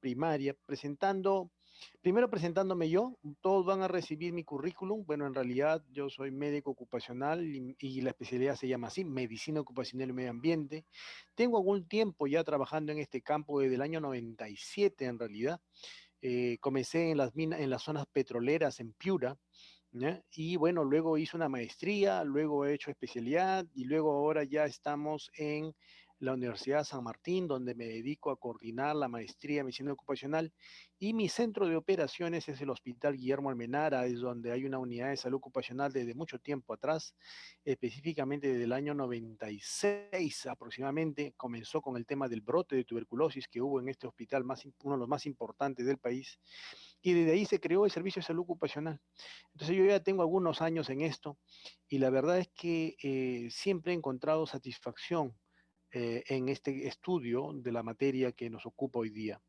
primaria, primero presentándome yo, todos van a recibir mi currículum. Bueno, en realidad yo soy médico ocupacional y la especialidad se llama así, Medicina Ocupacional y Medio Ambiente. Tengo algún tiempo ya trabajando en este campo desde el año 97 en realidad. Comencé en las minas, en las zonas petroleras en Piura, ¿ya? Y bueno, luego hice una maestría, luego he hecho especialidad y luego ahora ya estamos en la Universidad San Martín, donde me dedico a coordinar la maestría en medicina ocupacional y mi centro de operaciones es el Hospital Guillermo Almenara, es donde hay una unidad de salud ocupacional desde mucho tiempo atrás, específicamente desde el año 96 aproximadamente, comenzó con el tema del brote de tuberculosis que hubo en este hospital, uno de los más importantes del país, y desde ahí se creó el Servicio de Salud Ocupacional. Entonces yo ya tengo algunos años en esto y la verdad es que siempre he encontrado satisfacción en este estudio de la materia que nos ocupa hoy día.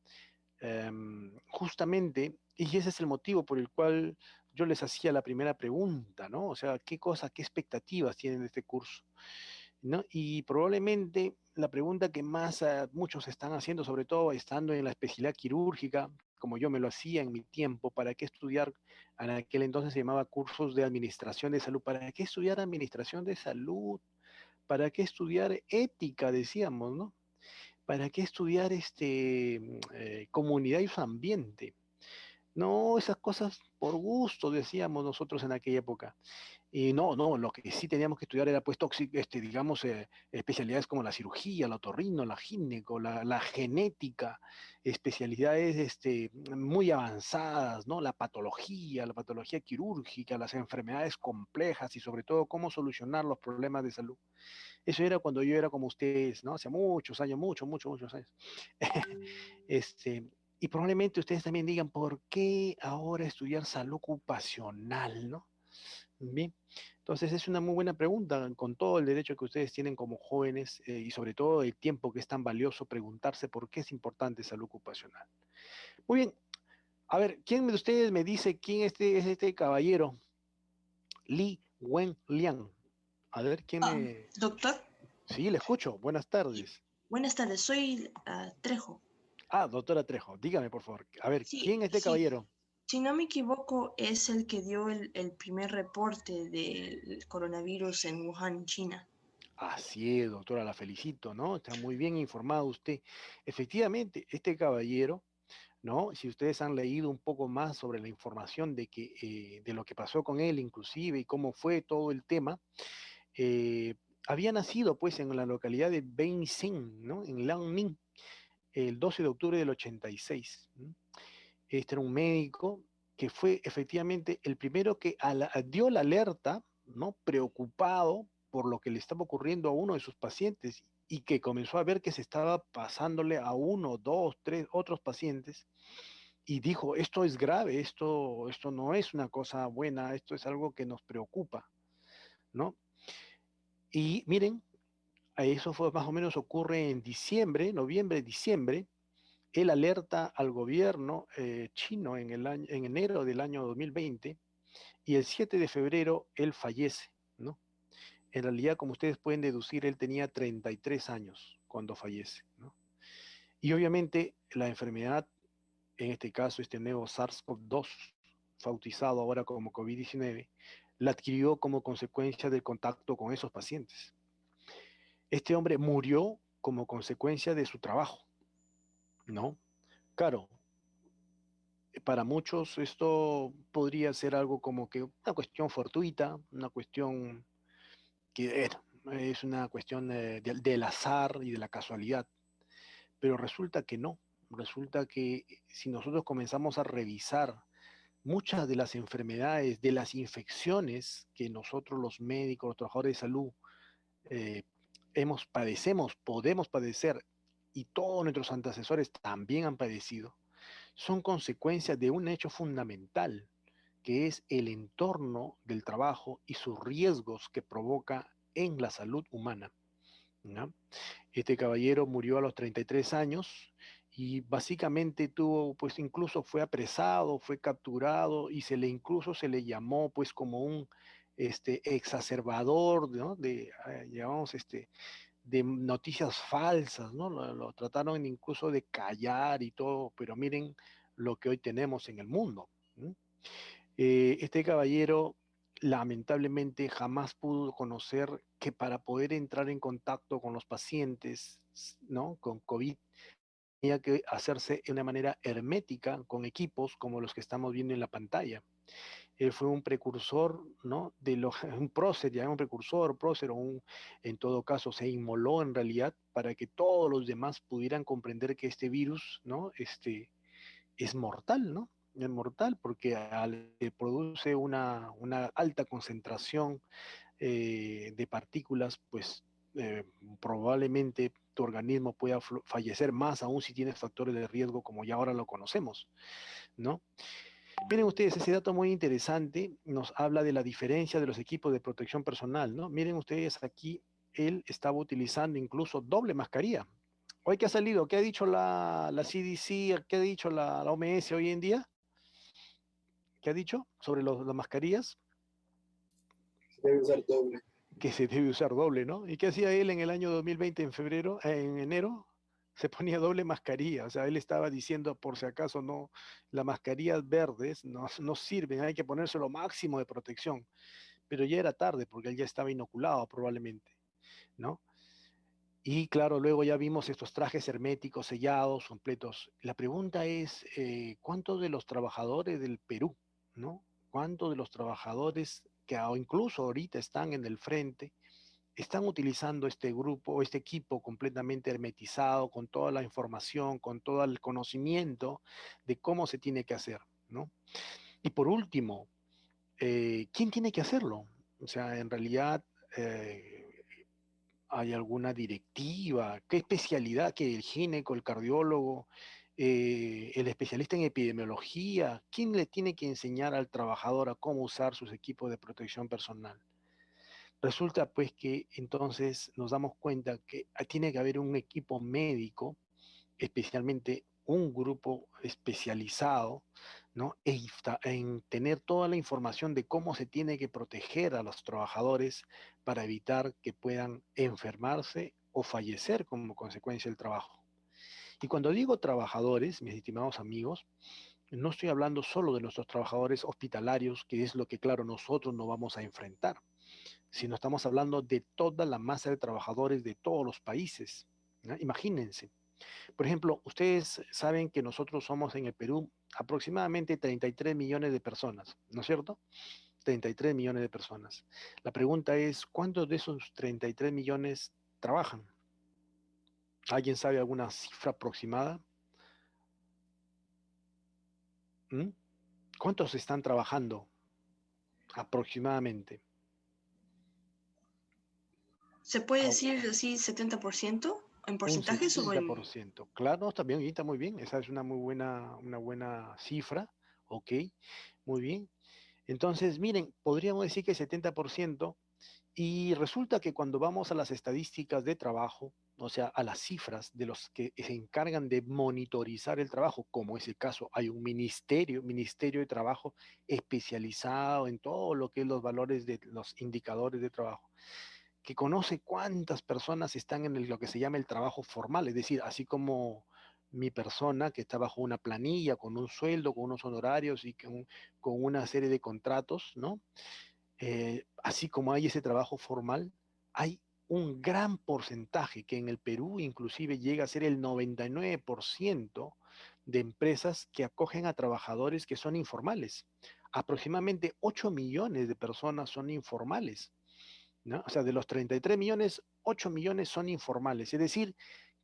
Justamente, y ese es el motivo por el cual yo les hacía la primera pregunta, ¿no? O sea, ¿qué cosas, qué expectativas tienen de este curso? ¿No? Y probablemente la pregunta que más muchos están haciendo, sobre todo estando en la especialidad quirúrgica, como yo me lo hacía en mi tiempo, ¿para qué estudiar? En aquel entonces se llamaba cursos de administración de salud. ¿Para qué estudiar administración de salud? ¿Para qué estudiar ética, decíamos, ¿no? ¿Para qué estudiar comunidad y su ambiente? No, esas cosas por gusto, decíamos nosotros en aquella época. Y no, no, lo que sí teníamos que estudiar era pues digamos, especialidades como la cirugía, la otorrino, la gineco, la genética, especialidades muy avanzadas, ¿no? La patología quirúrgica, las enfermedades complejas y sobre todo cómo solucionar los problemas de salud. Eso era cuando yo era como ustedes, ¿no? Hace muchos años, muchos años. Este, y probablemente ustedes también digan, ¿por qué ahora estudiar salud ocupacional, ¿no? Bien, entonces es una muy buena pregunta, con todo el derecho que ustedes tienen como jóvenes y sobre todo el tiempo que es tan valioso preguntarse por qué es importante salud ocupacional. Muy bien, a ver, ¿quién de ustedes me dice quién es este caballero? Li Wenliang. A ver, ¿quién Ah, me... doctor, Sí, le escucho. Buenas tardes. buenas tardes, soy Trejo. Ah, doctora Trejo, dígame por favor. A ver, Sí, ¿quién es este sí, caballero? si no me equivoco, es el que dio el primer reporte del coronavirus en Wuhan, China. Así es, doctora, la felicito, ¿no? Está muy bien informado usted. Efectivamente, este caballero, ¿no? Si ustedes han leído un poco más sobre la información de lo que pasó con él, inclusive, y cómo fue todo el tema, eh, había nacido pues en la localidad de Beinxing, ¿no? En Liaoning, el 12 de octubre del 86. ¿No? Este era un médico que fue efectivamente el primero que dio la alerta, ¿no? Preocupado por lo que le estaba ocurriendo a uno de sus pacientes y que comenzó a ver que se estaba pasándole a uno, dos, tres otros pacientes y dijo, esto es grave, esto no es una cosa buena, esto es algo que nos preocupa, ¿no? Y miren, eso fue más o menos ocurre en diciembre, noviembre, diciembre, él alerta al gobierno chino en enero del año 2020 y el 7 de febrero él fallece, ¿no? En realidad, como ustedes pueden deducir, él tenía 33 años cuando fallece, ¿no? Y obviamente la enfermedad, en este caso este nuevo SARS-CoV-2, bautizado ahora como COVID-19, la adquirió como consecuencia del contacto con esos pacientes. Este hombre murió como consecuencia de su trabajo, ¿no? Claro, para muchos esto podría ser algo como que una cuestión fortuita, una cuestión que es una cuestión del azar y de la casualidad, pero resulta que no, resulta que si nosotros comenzamos a revisar muchas de las enfermedades, de las infecciones que nosotros los médicos, los trabajadores de salud, eh, podemos padecer y todos nuestros antecesores también han padecido, son consecuencias de un hecho fundamental, que es el entorno del trabajo y sus riesgos que provoca en la salud humana, ¿no? Este caballero murió a los 33 años y básicamente tuvo, pues incluso fue apresado, fue capturado y incluso se le llamó pues como un exacerbador, ¿no? Llamamos de noticias falsas, ¿no? Lo trataron incluso de callar y todo, pero miren lo que hoy tenemos en el mundo. ¿No? Este caballero lamentablemente jamás pudo conocer que para poder entrar en contacto con los pacientes, ¿no? Con COVID, tenía que hacerse de una manera hermética con equipos como los que estamos viendo en la pantalla. Él fue un precursor, ¿no? Un prócer, ya un precursor, prócer, en todo caso se inmoló en realidad para que todos los demás pudieran comprender que este virus, ¿no? Es mortal, ¿no? Es mortal porque produce una alta concentración de partículas, pues eh, probablemente tu organismo pueda fallecer más aún si tienes factores de riesgo como ya ahora lo conocemos, ¿no? Miren ustedes, ese dato muy interesante nos habla de la diferencia de los equipos de protección personal, ¿no? Miren ustedes aquí, él estaba utilizando incluso doble mascarilla. Hoy que ha salido, ¿qué ha dicho la CDC, qué ha dicho la OMS hoy en día? ¿Qué ha dicho sobre las mascarillas? Debe usar doble. Que se debe usar doble, ¿no? ¿Y qué hacía él en el año 2020, en febrero, en enero? Se ponía doble mascarilla, o sea, él estaba diciendo, por si acaso no, las mascarillas verdes no sirven, hay que ponerse lo máximo de protección, pero ya era tarde porque él ya estaba inoculado probablemente, ¿no? Y claro, luego ya vimos estos trajes herméticos, sellados, completos. La pregunta es, ¿cuántos de los trabajadores del Perú, ¿no? ¿Cuántos de los trabajadores que incluso ahorita están en el frente, están utilizando este grupo, este equipo completamente hermetizado, con toda la información, con todo el conocimiento de cómo se tiene que hacer, ¿no? Y por último, ¿quién tiene que hacerlo? O sea, en realidad, ¿hay alguna directiva? ¿Qué especialidad que el gineco, el cardiólogo, el especialista en epidemiología? ¿Quién le tiene que enseñar al trabajador a cómo usar sus equipos de protección personal? Resulta pues que entonces nos damos cuenta que tiene que haber un equipo médico, especialmente un grupo especializado, ¿no? En tener toda la información de cómo se tiene que proteger a los trabajadores para evitar que puedan enfermarse o fallecer como consecuencia del trabajo. Y cuando digo trabajadores, mis estimados amigos, no estoy hablando solo de nuestros trabajadores hospitalarios, que es lo que, claro, nosotros no vamos a enfrentar, sino estamos hablando de toda la masa de trabajadores de todos los países. ¿No? Imagínense. Por ejemplo, ustedes saben que nosotros somos en el Perú aproximadamente 33 millones de personas, ¿no es cierto? 33 millones de personas. La pregunta es, ¿cuántos de esos 33 millones trabajan? ¿Alguien sabe alguna cifra aproximada? ¿Mm? ¿Cuántos están trabajando aproximadamente? ¿Se puede Ah, decir así 70% en un porcentajes o en...? 70%. Claro, está bien, está muy bien. Esa es una buena cifra. Ok, muy bien. Entonces, miren, podríamos decir que 70%, y resulta que cuando vamos a las estadísticas de trabajo, o sea, a las cifras de los que se encargan de monitorizar el trabajo, como es el caso, hay un ministerio de trabajo especializado en todo lo que es los valores de los indicadores de trabajo, que conoce cuántas personas están en lo que se llama el trabajo formal, es decir, así como mi persona que está bajo una planilla, con un sueldo, con unos honorarios y con una serie de contratos, ¿no? Así como hay ese trabajo formal, hay un gran porcentaje que en el Perú inclusive llega a ser el 99% de empresas que acogen a trabajadores que son informales. Aproximadamente 8 millones de personas son informales, ¿no? O sea, de los 33 millones, 8 millones son informales. Es decir,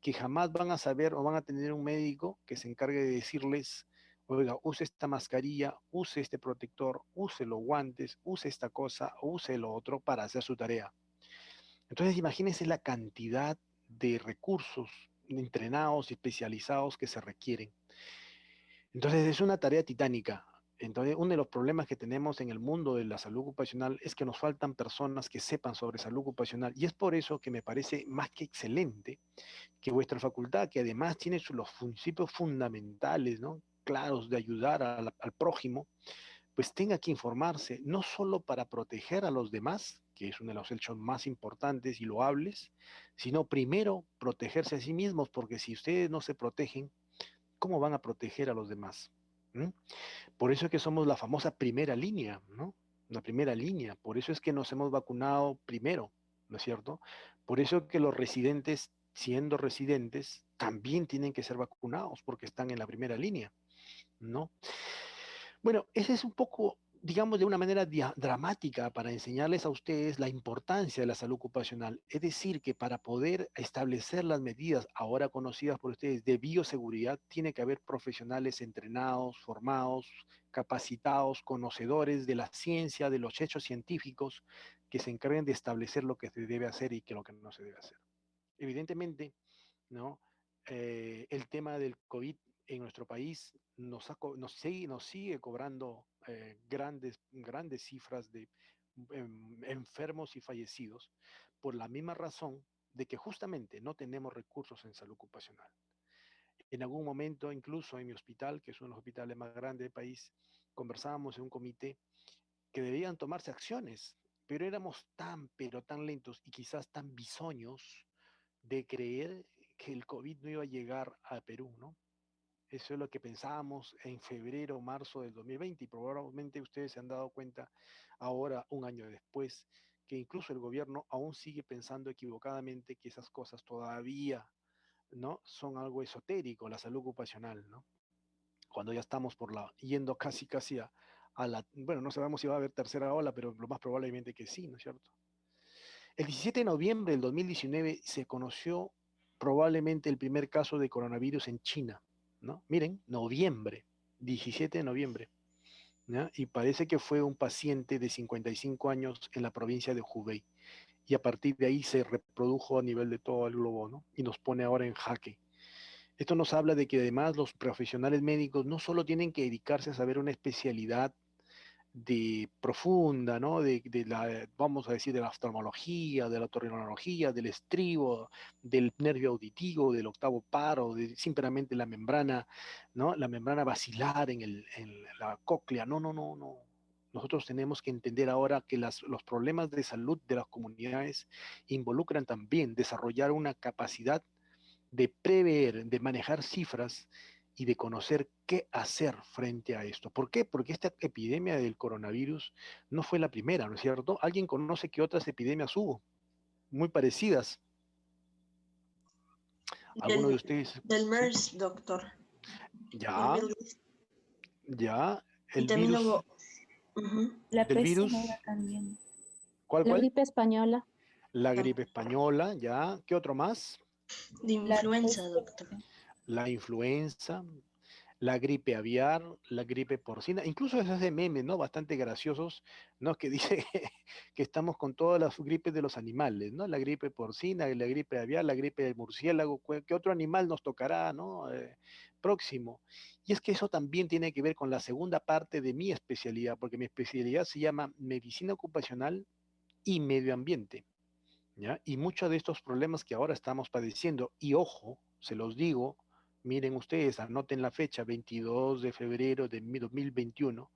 que jamás van a saber o van a tener un médico que se encargue de decirles, oiga, use esta mascarilla, use este protector, use los guantes, use esta cosa, use lo otro para hacer su tarea. Entonces, imagínense la cantidad de recursos entrenados y especializados que se requieren. Entonces es una tarea titánica. Entonces, uno de los problemas que tenemos en el mundo de la salud ocupacional es que nos faltan personas que sepan sobre salud ocupacional. Y es por eso que me parece más que excelente que vuestra facultad, que además tiene los principios fundamentales, ¿no? Claros de ayudar al prójimo, pues tenga que informarse, no solo para proteger a los demás, que es uno de los hechos más importantes y loables, sino primero protegerse a sí mismos, porque si ustedes no se protegen, ¿cómo van a proteger a los demás? ¿Mm? Por eso es que somos la famosa primera línea, ¿no? La primera línea. Por eso es que nos hemos vacunado primero, ¿no es cierto? Por eso es que los residentes, siendo residentes, también tienen que ser vacunados porque están en la primera línea, ¿no? Bueno, ese es un poco, digamos, de una manera dramática para enseñarles a ustedes la importancia de la salud ocupacional. Es decir, que para poder establecer las medidas ahora conocidas por ustedes de bioseguridad, tiene que haber profesionales entrenados, formados, capacitados, conocedores de la ciencia, de los hechos científicos, que se encarguen de establecer lo que se debe hacer y que lo que no se debe hacer. Evidentemente, ¿no? El tema del COVID en nuestro país nos sigue cobrando grandes cifras de enfermos y fallecidos por la misma razón de que justamente no tenemos recursos en salud ocupacional. En algún momento, incluso en mi hospital, que es uno de los hospitales más grandes del país, conversábamos en un comité que debían tomarse acciones, pero éramos pero tan lentos y quizás tan bisoños de creer que el COVID no iba a llegar a Perú, ¿no? Eso es lo que pensábamos en febrero o marzo del 2020 y probablemente ustedes se han dado cuenta ahora, un año después, que incluso el gobierno aún sigue pensando equivocadamente que esas cosas todavía, ¿no? Son algo esotérico, la salud ocupacional, ¿no? Cuando ya estamos yendo casi bueno, no sabemos si va a haber tercera ola, pero lo más probablemente que sí, ¿no es cierto? El 17 de noviembre del 2019 se conoció probablemente el primer caso de coronavirus en China, ¿no? Miren, noviembre, 17 de noviembre, ¿no? Y parece que fue un paciente de 55 años en la provincia de Hubei. Y a partir de ahí se reprodujo a nivel de todo el globo, ¿no? Y nos pone ahora en jaque. Esto nos habla de que además los profesionales médicos no solo tienen que dedicarse a saber una especialidad de profunda, ¿no? Vamos a decir, de la oftalmología, de la otorrinología, del estribo, del nervio auditivo, del octavo paro, de simplemente la membrana, ¿no? La membrana basilar en la cóclea. No, no, no, no. Nosotros tenemos que entender ahora que los problemas de salud de las comunidades involucran también desarrollar una capacidad de prever, de manejar cifras y de conocer qué hacer frente a esto. ¿Por qué? Porque esta epidemia del coronavirus no fue la primera, ¿no es cierto? ¿Alguien conoce que otras epidemias hubo? Muy parecidas. ¿Alguno de Del, ustedes? del ¿Sí? MERS, doctor. El Ya, virus. ya, Y el también virus hubo ujú, La del peste virus, negra también. ¿cuál, La cuál? gripe española. La la- gripe española, ya, ¿qué otro más? de La influenza, peste doctor. negra. La influenza, la gripe aviar, la gripe porcina, incluso se hace memes, ¿no? Bastante graciosos, ¿no? Que dice que estamos con todas las gripes de los animales, ¿no? La gripe porcina, la gripe aviar, la gripe del murciélago, ¿qué otro animal nos tocará, ¿no? Próximo. Y es que eso también tiene que ver con la segunda parte de mi especialidad, porque mi especialidad se llama medicina ocupacional y medio ambiente, ¿ya? Y muchos de estos problemas que ahora estamos padeciendo, y ojo, se los digo, miren ustedes, anoten la fecha, 22 de febrero de 2021,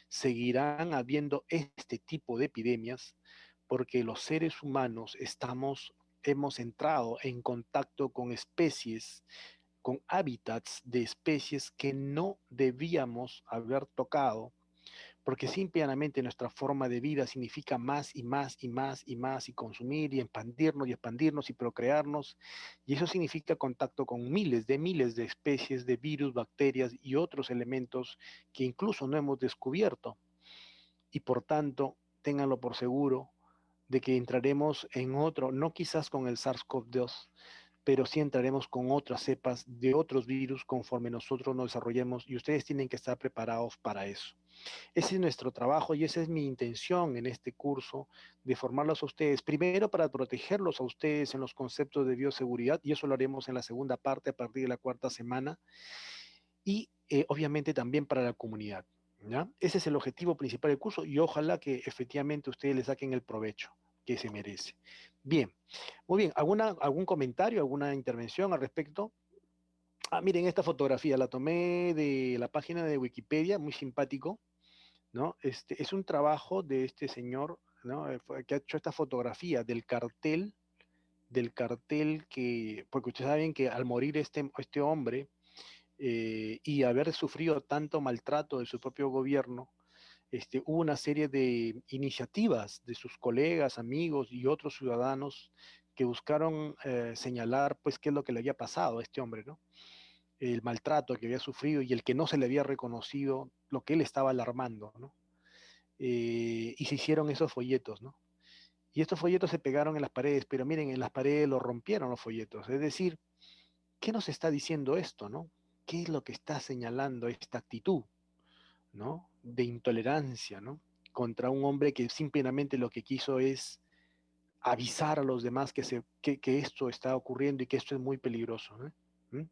seguirán habiendo este tipo de epidemias porque los seres humanos hemos entrado en contacto con especies, con hábitats de especies que no debíamos haber tocado porque simplemente nuestra forma de vida significa más y más y más y más y consumir y expandirnos y procrearnos, y eso significa contacto con miles de especies de virus, bacterias y otros elementos que incluso no hemos descubierto, y por tanto, ténganlo por seguro de que entraremos en otro, no quizás con el SARS-CoV-2, pero sí entraremos con otras cepas de otros virus conforme nosotros nos desarrollemos y ustedes tienen que estar preparados para eso. Ese es nuestro trabajo y esa es mi intención en este curso, de formarlos a ustedes, primero para protegerlos a ustedes en los conceptos de bioseguridad, y eso lo haremos en la segunda parte a partir de la cuarta semana, y obviamente también para la comunidad, ¿ya? Ese es el objetivo principal del curso y ojalá que efectivamente ustedes le saquen el provecho que se merece. Bien, muy bien, ¿algún comentario, alguna intervención al respecto? Ah, miren, esta fotografía la tomé de la página de Wikipedia, muy simpático, ¿no? Es un trabajo de este señor, ¿no? Que ha hecho esta fotografía del cartel que, porque ustedes saben que al morir este hombre y haber sufrido tanto maltrato de su propio gobierno, hubo una serie de iniciativas de sus colegas, amigos y otros ciudadanos que buscaron señalar pues qué es lo que le había pasado a este hombre, ¿no? El maltrato que había sufrido y el que no se le había reconocido lo que él estaba alarmando, ¿no? Y se hicieron esos folletos, ¿no? Y estos folletos se pegaron en las paredes, pero miren, en las paredes los rompieron los folletos. Es decir, ¿qué nos está diciendo esto, no? ¿Qué es lo que está señalando esta actitud, ¿no? De intolerancia, ¿no? Contra un hombre que simplemente lo que quiso es avisar a los demás que esto está ocurriendo y que esto es muy peligroso, ¿no? ¿Mm?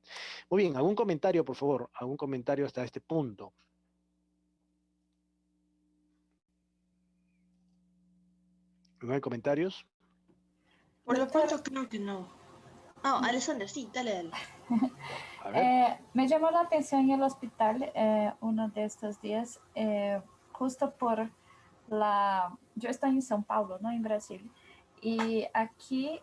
Muy bien, ¿algún comentario, por favor? ¿Algún comentario hasta este punto? ¿No hay comentarios? Por lo Doctor, pronto creo que no. Ah, Alexander, sí, dale, dale. A ver. me llamó la atención en el hospital uno de estos días, justo por yo estoy en São Paulo, no en Brasil, y aquí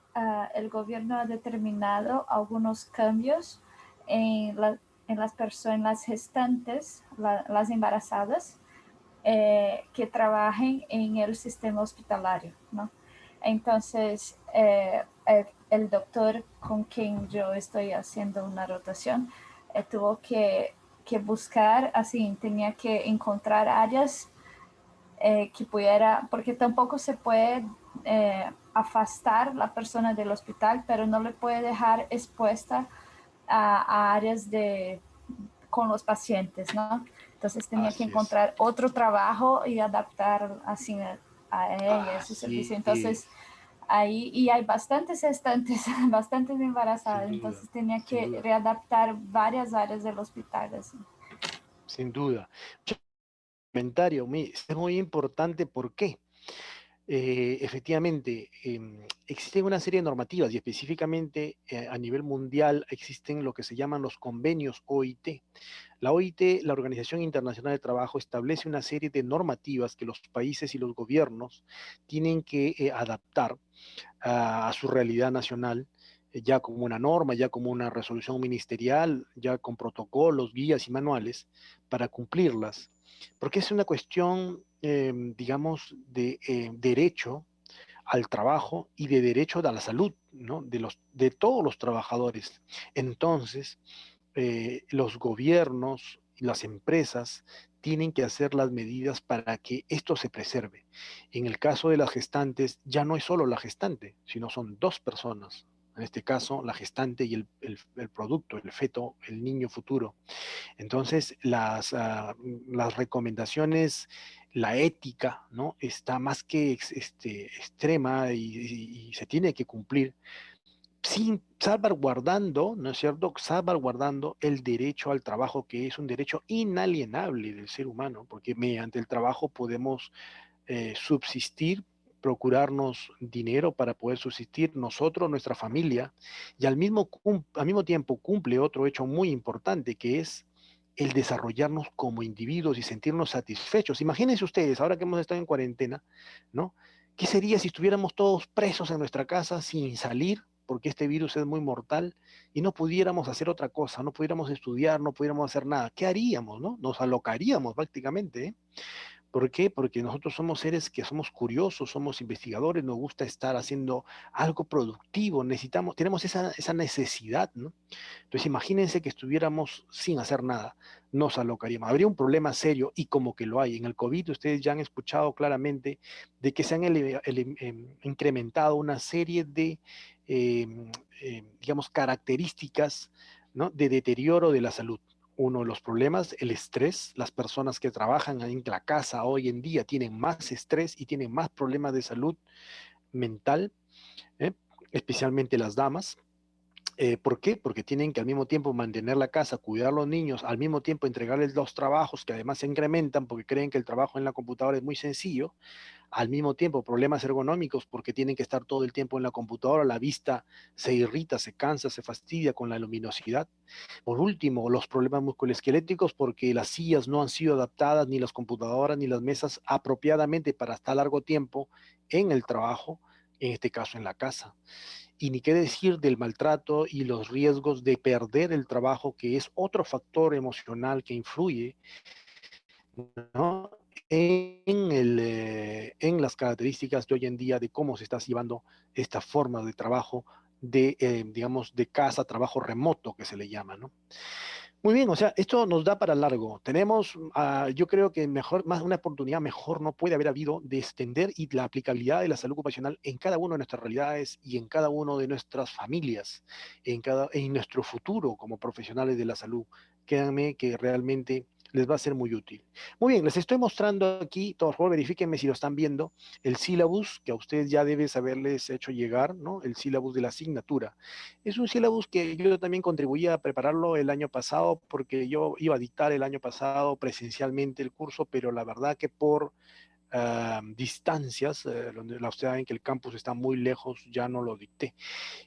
el gobierno ha determinado algunos cambios en, en las personas gestantes, las embarazadas, que trabajen en el sistema hospitalario, ¿no? Entonces, el doctor con quien yo estoy haciendo una rotación tuvo que buscar, así, tenía que encontrar áreas que pudiera, porque tampoco se puede afastar la persona del hospital, pero no le puede dejar expuesta a áreas con los pacientes, ¿no? Entonces tenía que Así es. encontrar otro trabajo y adaptar así a ella, su servicio. Así Entonces, es. ahí, y hay bastantes gestantes, bastantes Sin embarazadas, duda, entonces tenía sin que duda, readaptar varias áreas del hospital. Así. sin duda. Comentario, es muy importante. ¿Por qué? Efectivamente, existen una serie de normativas y específicamente a nivel mundial existen lo que se llaman los convenios OIT. La OIT, la Organización Internacional del Trabajo, establece una serie de normativas que los países y los gobiernos tienen que adaptar a su realidad nacional, ya como una norma, ya como una resolución ministerial, ya con protocolos, guías y manuales para cumplirlas. Porque es una cuestión, digamos, de derecho al trabajo y de derecho a la salud, ¿no? De todos los trabajadores. Entonces, los gobiernos y las empresas tienen que hacer las medidas para que esto se preserve. En el caso de las gestantes, ya no es solo la gestante, sino son dos personas. En este caso, la gestante y el producto, el feto, el niño futuro. Entonces, las recomendaciones, la ética, ¿no? Está más que extrema y se tiene que cumplir sin salvaguardando, ¿no es cierto? Salvaguardando el derecho al trabajo, que es un derecho inalienable del ser humano, porque mediante el trabajo podemos subsistir, procurarnos dinero para poder subsistir nosotros, nuestra familia, y al mismo tiempo cumple otro hecho muy importante, que es el desarrollarnos como individuos y sentirnos satisfechos. Imagínense ustedes, ahora que hemos estado en cuarentena, ¿no? ¿Qué sería si estuviéramos todos presos en nuestra casa sin salir? Porque este virus es muy mortal y no pudiéramos hacer otra cosa, no pudiéramos estudiar, no pudiéramos hacer nada. ¿Qué haríamos, no? Nos alocaríamos prácticamente, ¿eh? ¿Por qué? Porque nosotros somos seres que somos curiosos, somos investigadores, nos gusta estar haciendo algo productivo, tenemos esa necesidad, ¿no? Entonces imagínense que estuviéramos sin hacer nada, nos alocaríamos. Habría un problema serio y como que lo hay. En el COVID ustedes ya han escuchado claramente de que se han incrementado una serie de, eh, digamos, características, ¿no? De deterioro de la salud. Uno de los problemas, el estrés. Las personas que trabajan en la casa hoy en día tienen más estrés y tienen más problemas de salud mental, ¿eh? Especialmente las damas. ¿Por qué? Porque tienen que al mismo tiempo mantener la casa, cuidar a los niños, al mismo tiempo entregarles los trabajos que además se incrementan porque creen que el trabajo en la computadora es muy sencillo, al mismo tiempo problemas ergonómicos porque tienen que estar todo el tiempo en la computadora, la vista se irrita, se cansa, se fastidia con la luminosidad. Por último, los problemas musculoesqueléticos porque las sillas no han sido adaptadas, ni las computadoras, ni las mesas apropiadamente para estar largo tiempo en el trabajo, en este caso en la casa. Y ni qué decir del maltrato y los riesgos de perder el trabajo, que es otro factor emocional que influye, ¿no? En las características de hoy en día de cómo se está llevando esta forma de trabajo de, digamos, de casa, trabajo remoto que se le llama, ¿no? Muy bien, o sea, esto nos da para largo. Tenemos, yo creo que mejor, más una oportunidad mejor no puede haber habido de extender y la aplicabilidad de la salud ocupacional en cada una de nuestras realidades y en cada una de nuestras familias, en nuestro futuro como profesionales de la salud. Créanme que realmente les va a ser muy útil. Muy bien, les estoy mostrando aquí, por favor, verifíquenme si lo están viendo, el sílabus que a ustedes ya debes haberles hecho llegar, ¿no? El sílabus de la asignatura. Es un sílabus que yo también contribuí a prepararlo el año pasado porque yo iba a dictar el año pasado presencialmente el curso, pero la verdad que por distancias, donde ustedes saben que el campus está muy lejos, ya no lo dicté.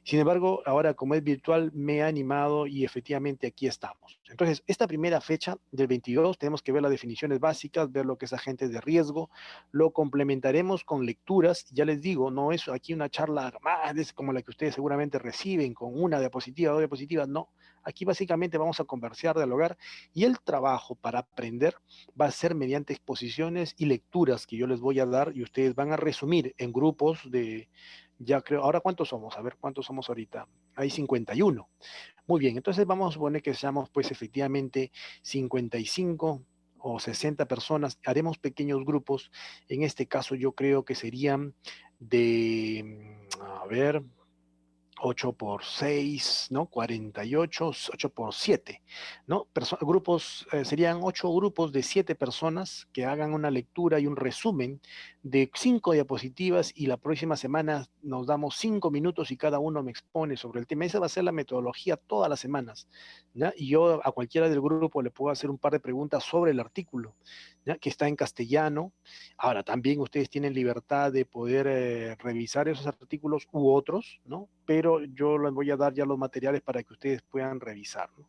Sin embargo, ahora como es virtual, me he animado y efectivamente aquí estamos. Entonces, esta primera fecha del 22, tenemos que ver las definiciones básicas, ver lo que es agentes de riesgo, lo complementaremos con lecturas. Ya les digo, no es aquí una charla más como la que ustedes seguramente reciben, con una diapositiva, dos diapositivas, no. Aquí básicamente vamos a conversar, dialogar, y el trabajo para aprender va a ser mediante exposiciones y lecturas que yo les voy a dar y ustedes van a resumir en grupos de, ya creo, ahora cuántos somos, a ver cuántos somos ahorita. Hay 51. Muy bien, entonces vamos a suponer que seamos pues efectivamente 55 o 60 personas. Haremos pequeños grupos. En este caso yo creo que serían de, a ver, 8 por 6, ¿no? 48, 8 por 7, ¿no? Grupos, serían 8 grupos de 7 personas que hagan una lectura y un resumen de 5 diapositivas y la próxima semana nos damos 5 minutos y cada uno me expone sobre el tema. Esa va a ser la metodología todas las semanas, ¿ya? Y yo a cualquiera del grupo le puedo hacer un par de preguntas sobre el artículo, ¿ya? Que está en castellano. Ahora, también ustedes tienen libertad de poder revisar esos artículos u otros, ¿no? Pero yo les voy a dar ya los materiales para que ustedes puedan revisar, ¿no?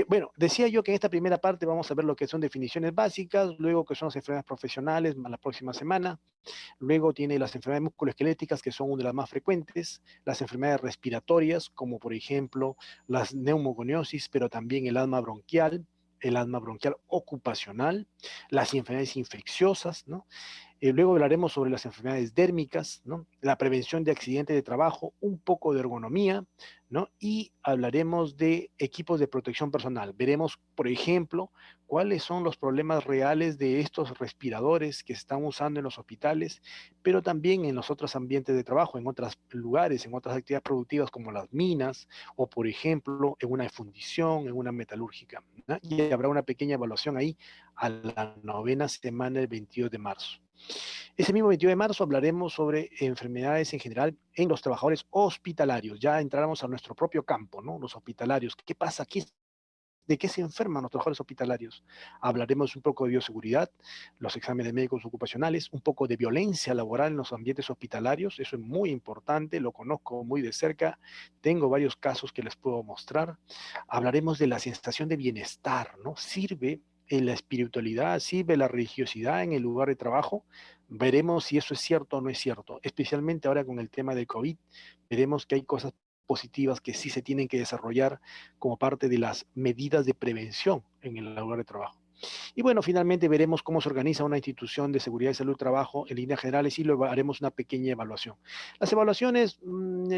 Bueno, decía yo que en esta primera parte vamos a ver lo que son definiciones básicas, luego que son las enfermedades profesionales, la próxima semana, luego tiene las enfermedades musculoesqueléticas, que son una de las más frecuentes, las enfermedades respiratorias, como por ejemplo las neumoconiosis, pero también el asma bronquial ocupacional, las enfermedades infecciosas, ¿no? Luego hablaremos sobre las enfermedades dérmicas, ¿no? La prevención de accidentes de trabajo, un poco de ergonomía, ¿no? Y hablaremos de equipos de protección personal. Veremos, por ejemplo, cuáles son los problemas reales de estos respiradores que se están usando en los hospitales, pero también en los otros ambientes de trabajo, en otros lugares, en otras actividades productivas como las minas o, por ejemplo, en una fundición, en una metalúrgica, ¿no? Y habrá una pequeña evaluación ahí a la 9ª semana del 22 de marzo. Ese mismo 22 de marzo hablaremos sobre enfermedades en general en los trabajadores hospitalarios. Ya entramos a nuestro propio campo, ¿no? Los hospitalarios. ¿Qué pasa aquí? ¿De qué se enferman los trabajadores hospitalarios? Hablaremos un poco de bioseguridad, los exámenes médicos ocupacionales, un poco de violencia laboral en los ambientes hospitalarios. Eso es muy importante, lo conozco muy de cerca. Tengo varios casos que les puedo mostrar. Hablaremos de la sensación de bienestar, ¿no? ¿Sirve en la espiritualidad, sirve la religiosidad en el lugar de trabajo? Veremos si eso es cierto o no es cierto, especialmente ahora con el tema del COVID. Veremos que hay cosas positivas que sí se tienen que desarrollar como parte de las medidas de prevención en el lugar de trabajo. Y bueno, finalmente veremos cómo se organiza una institución de seguridad y salud trabajo en líneas generales y luego haremos una pequeña evaluación. Las evaluaciones,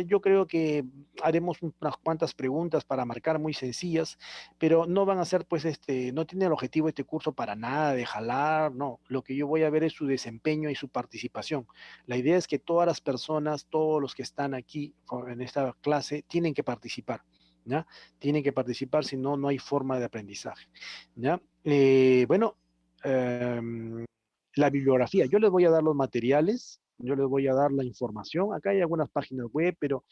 yo creo que haremos unas cuantas preguntas para marcar muy sencillas, pero no van a ser, pues, no tiene el objetivo este curso para nada de jalar, no. Lo que yo voy a ver es su desempeño y su participación. La idea es que todas las personas, todos los que están aquí en esta clase, tienen que participar, ¿ya? Tienen que participar, si no, no hay forma de aprendizaje, ¿ya? Bueno, la bibliografía. Yo les voy a dar los materiales, yo les voy a dar la información. Acá hay algunas páginas web, pero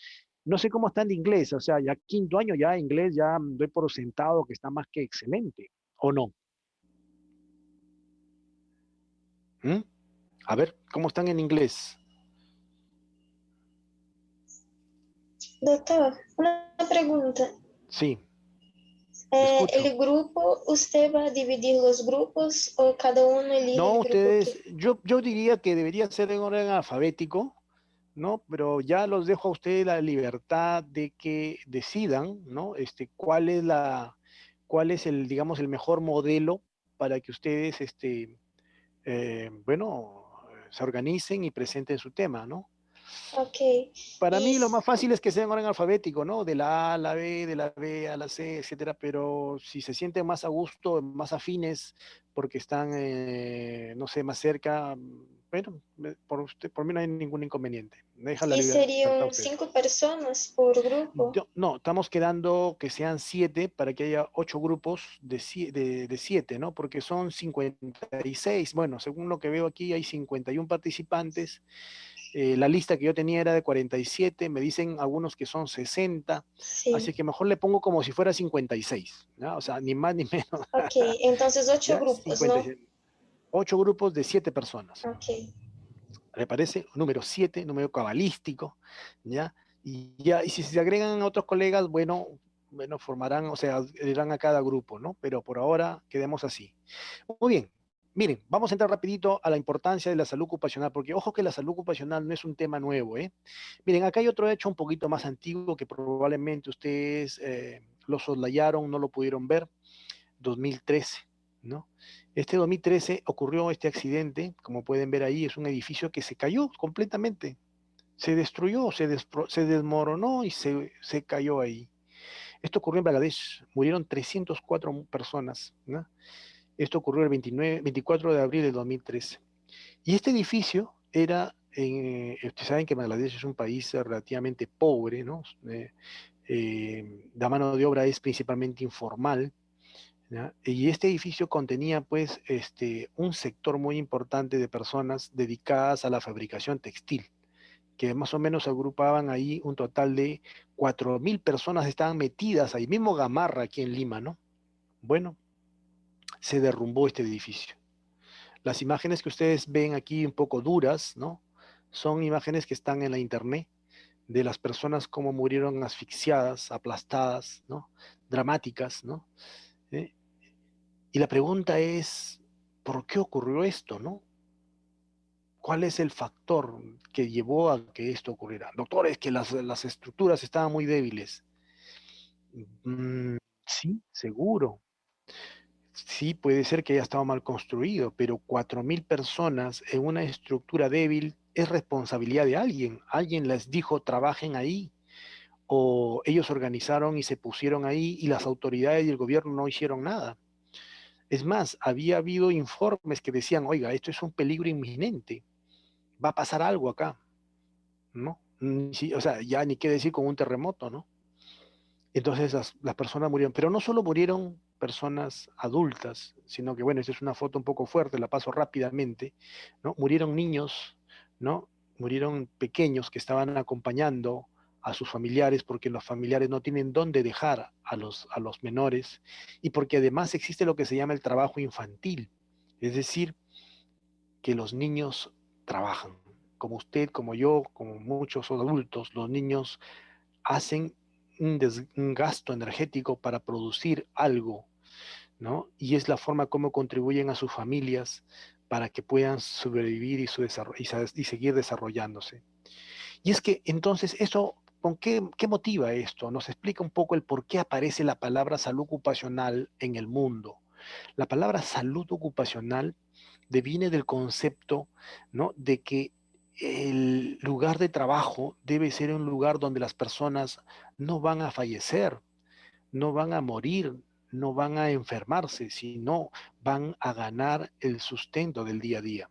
No sé cómo están de inglés, o sea, ya quinto año ya inglés ya doy por sentado que está más que excelente, ¿o no? ¿Mm? A ver, ¿cómo están en inglés? Doctor, una pregunta. Sí, escucho. ¿El grupo, usted va a dividir los grupos o cada uno elige No, el grupo que... ustedes, yo diría que debería ser en orden alfabético, ¿no? Pero ya los dejo a ustedes la libertad de que decidan, ¿no? Cuál es el, digamos, el mejor modelo para que ustedes, bueno, se organicen y presenten su tema, ¿no? Ok. Para Y mí lo más fácil es que sea en orden alfabético, ¿no? De la A a la B, de la B a la C, etcétera. Pero si se sienten más a gusto, más afines, porque están, no sé, más cerca, bueno, por mí no hay ningún inconveniente. Me deja la libertad a serían ustedes. 5 personas por grupo. No, estamos quedando que sean 7 para que haya 8 grupos de 7, ¿no? Porque son 56. Bueno, según lo que veo aquí, hay 51 participantes. La lista que yo tenía era de 47, me dicen algunos que son 60, Sí. así que mejor le pongo como si fuera 56, ¿no? O sea, ni más ni menos, Ok, entonces 8 ¿ya? grupos, ¿no? 56. 8 grupos de 7 personas, Ok. ¿le parece? Número 7, número cabalístico, ¿ya? Y si se agregan otros colegas, bueno, formarán, o sea, irán a cada grupo, ¿no? Pero por ahora quedemos así. Muy bien. Miren, vamos a entrar rapidito a la importancia de la salud ocupacional, porque ojo que la salud ocupacional no es un tema nuevo, ¿eh? Miren, acá hay otro hecho un poquito más antiguo que probablemente ustedes lo soslayaron, no lo pudieron ver, 2013, ¿no? Este 2013 ocurrió este accidente, como pueden ver ahí, es un edificio que se cayó completamente, se destruyó, se desmoronó y se cayó ahí. Esto ocurrió en Bangladesh, murieron 304 personas, ¿no? Esto ocurrió el 24 de abril de 2013. Y este edificio era, ustedes saben que Bangladesh es un país relativamente pobre, ¿no? La mano de obra es principalmente informal, ¿ya? Y este edificio contenía pues un sector muy importante de personas dedicadas a la fabricación textil, que más o menos agrupaban ahí un total de 4.000 personas estaban metidas ahí, mismo Gamarra aquí en Lima, ¿no? Bueno, se derrumbó este edificio. Las imágenes que ustedes ven aquí un poco duras, ¿no? Son imágenes que están en la internet de las personas como murieron asfixiadas, aplastadas, ¿no? Dramáticas, ¿no? ¿Eh? Y la pregunta es, ¿por qué ocurrió esto, no? ¿Cuál es el factor que llevó a que esto ocurriera? Doctor, es que las estructuras estaban muy débiles. Sí, seguro. Sí, puede ser que haya estado mal construido, pero 4.000 personas en una estructura débil es responsabilidad de alguien. Alguien les dijo, trabajen ahí, o ellos organizaron y se pusieron ahí y las autoridades y el gobierno no hicieron nada. Es más, había habido informes que decían, oiga, esto es un peligro inminente, va a pasar algo acá, ¿no? Sí, o sea, ya ni qué decir con un terremoto, ¿no? Entonces las personas murieron, pero no solo murieron personas adultas, sino que, bueno, esta es una foto un poco fuerte, la paso rápidamente, ¿no? Murieron niños, ¿no? Murieron pequeños que estaban acompañando a sus familiares porque los familiares no tienen dónde dejar a los menores y porque además existe lo que se llama el trabajo infantil, es decir, que los niños trabajan, como usted, como yo, como muchos adultos, los niños hacen un gasto energético para producir algo, ¿no? Y es la forma como contribuyen a sus familias para que puedan sobrevivir y seguir desarrollándose. Y es que entonces eso, ¿qué motiva esto? Nos explica un poco el por qué aparece la palabra salud ocupacional en el mundo. La palabra salud ocupacional deviene del concepto, ¿no? De que el lugar de trabajo debe ser un lugar donde las personas no van a fallecer, no van a morir, no van a enfermarse, sino van a ganar el sustento del día a día.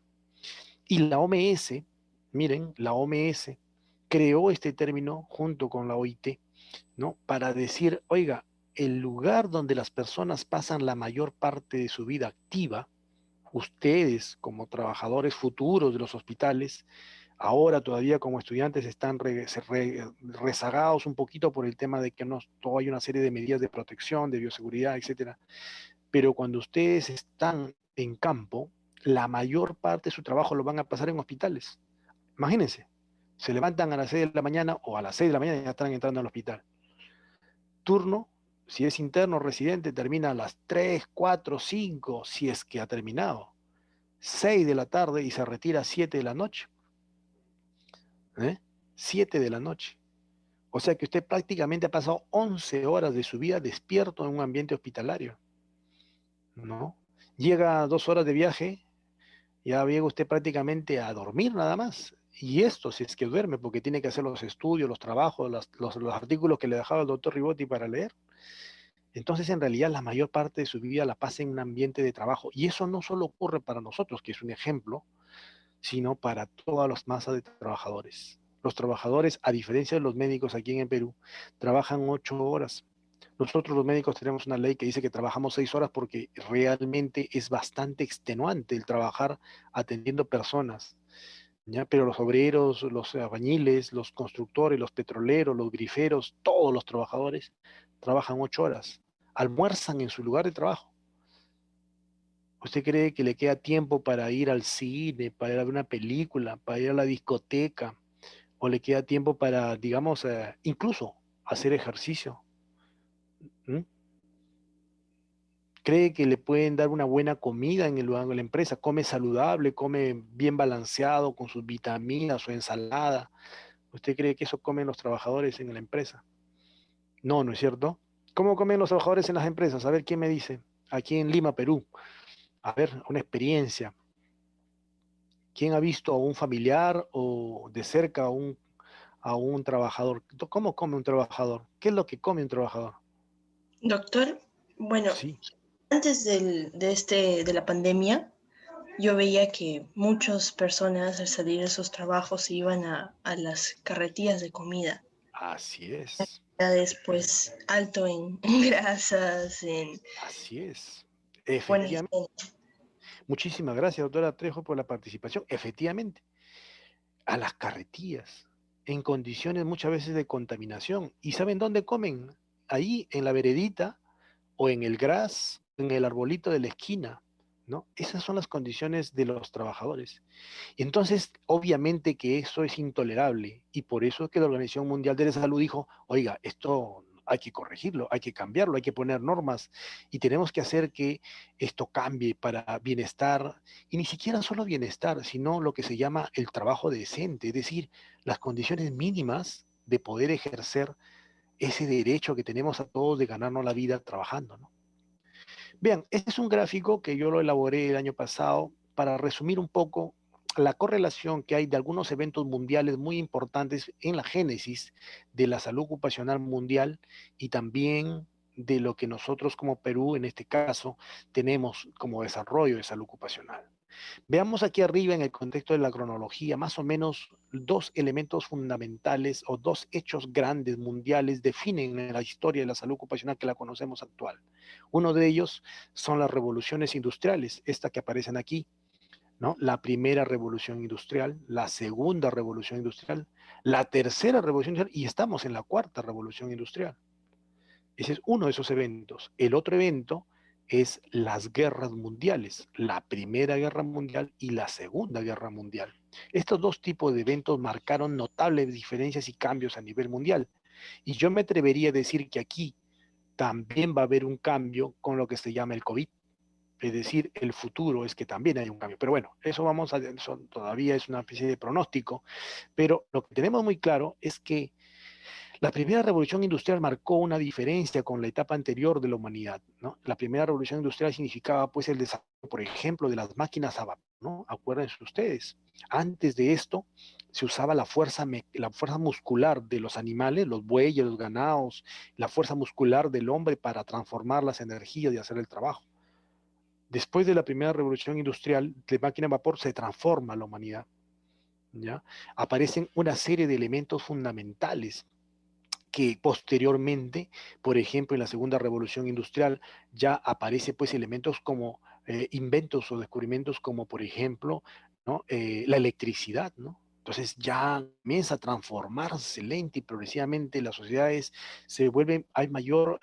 Y la OMS, miren, la OMS creó este término junto con la OIT, ¿no? Para decir, oiga, el lugar donde las personas pasan la mayor parte de su vida activa, ustedes como trabajadores futuros de los hospitales, Ahora todavía como estudiantes están rezagados un poquito por el tema de que no hay una serie de medidas de protección, de bioseguridad, etcétera. Pero cuando ustedes están en campo, la mayor parte de su trabajo lo van a pasar en hospitales. Imagínense, se levantan a las 6 de la mañana o a las 6 de la mañana y ya están entrando al hospital. Turno, si es interno o residente, termina a las 3, 4, 5, si es que ha terminado. 6 de la tarde y se retira a 7 de la noche. 7 de la noche. O sea que usted prácticamente ha pasado 11 horas de su vida despierto en un ambiente hospitalario, ¿no? Llega 2 horas de viaje, ya llega usted prácticamente a dormir nada más. Y esto, si es que duerme, porque tiene que hacer los estudios, los trabajos, los artículos que le dejaba el doctor Ribotti para leer. Entonces, en realidad, la mayor parte de su vida la pasa en un ambiente de trabajo. Y eso no solo ocurre para nosotros, que es un ejemplo, sino para todas las masas de trabajadores. Los trabajadores, a diferencia de los médicos aquí en el Perú, trabajan 8 horas. Nosotros los médicos tenemos una ley que dice que trabajamos 6 horas porque realmente es bastante extenuante el trabajar atendiendo personas, ¿ya? Pero los obreros, los albañiles, los constructores, los petroleros, los griferos, todos los trabajadores trabajan 8 horas. Almuerzan en su lugar de trabajo. ¿Usted cree que le queda tiempo para ir al cine, para ir a ver una película, para ir a la discoteca? ¿O le queda tiempo para, digamos, incluso hacer ejercicio? ¿Mm? ¿Cree que le pueden dar una buena comida en el lugar de la empresa? ¿Come saludable, come bien balanceado con sus vitaminas o ensalada? ¿Usted cree que eso comen los trabajadores en la empresa? No, ¿no es cierto? ¿Cómo comen los trabajadores en las empresas? A ver, ¿quién me dice? Aquí en Lima, Perú. A ver, una experiencia. ¿Quién ha visto a un familiar o de cerca a un trabajador? ¿Cómo come un trabajador? ¿Qué es lo que come un trabajador? Doctor, bueno, Sí, antes de la pandemia, yo veía que muchas personas al salir de sus trabajos se iban a las carretillas de comida. así es, Ya después alto en grasas, en así es. buena Efectivamente. higiene. Muchísimas gracias, doctora Trejo, por la participación. Efectivamente, a las carretillas, en condiciones muchas veces de contaminación. ¿Y saben dónde comen? Ahí, en la veredita, o en el gras, en el arbolito de la esquina, ¿no? Esas son las condiciones de los trabajadores. Y entonces, obviamente que eso es intolerable y por eso es que la Organización Mundial de la Salud dijo, oiga, esto hay que corregirlo, hay que cambiarlo, hay que poner normas y tenemos que hacer que esto cambie para bienestar y ni siquiera solo bienestar, sino lo que se llama el trabajo decente, es decir, las condiciones mínimas de poder ejercer ese derecho que tenemos a todos de ganarnos la vida trabajando, ¿no? Vean, este es un gráfico que yo lo elaboré el año pasado para resumir un poco la correlación que hay de algunos eventos mundiales muy importantes en la génesis de la salud ocupacional mundial y también de lo que nosotros como Perú, en este caso, tenemos como desarrollo de salud ocupacional. Veamos aquí arriba en el contexto de la cronología más o menos dos elementos fundamentales o dos hechos grandes mundiales definen la historia de la salud ocupacional que la conocemos actual. Uno de ellos son las revoluciones industriales, esta que aparecen aquí, ¿no? La primera revolución industrial, la segunda revolución industrial, la tercera revolución industrial y estamos en la cuarta revolución industrial. Ese es uno de esos eventos. El otro evento es las guerras mundiales, la Primera Guerra Mundial y la Segunda Guerra Mundial. Estos dos tipos de eventos marcaron notables diferencias y cambios a nivel mundial. Y yo me atrevería a decir que aquí también va a haber un cambio con lo que se llama el COVID. Es decir, el futuro es que también hay un cambio. Pero bueno, eso todavía es una especie de pronóstico. Pero lo que tenemos muy claro es que la primera revolución industrial marcó una diferencia con la etapa anterior de la humanidad, ¿no? La primera revolución industrial significaba pues el desarrollo, por ejemplo, de las máquinas a vapor, ¿no? Acuérdense ustedes. Antes de esto se usaba la fuerza muscular de los animales, los bueyes, los ganados, la fuerza muscular del hombre para transformar las energías y hacer el trabajo. Después de la primera revolución industrial de máquina a vapor se transforma la humanidad, ¿ya? Aparecen una serie de elementos fundamentales que posteriormente, por ejemplo, en la segunda revolución industrial, ya aparece pues elementos como inventos o descubrimientos como, por ejemplo, ¿no? La electricidad, ¿no? Entonces ya comienza a transformarse lenta y progresivamente las sociedades se vuelven, hay mayor,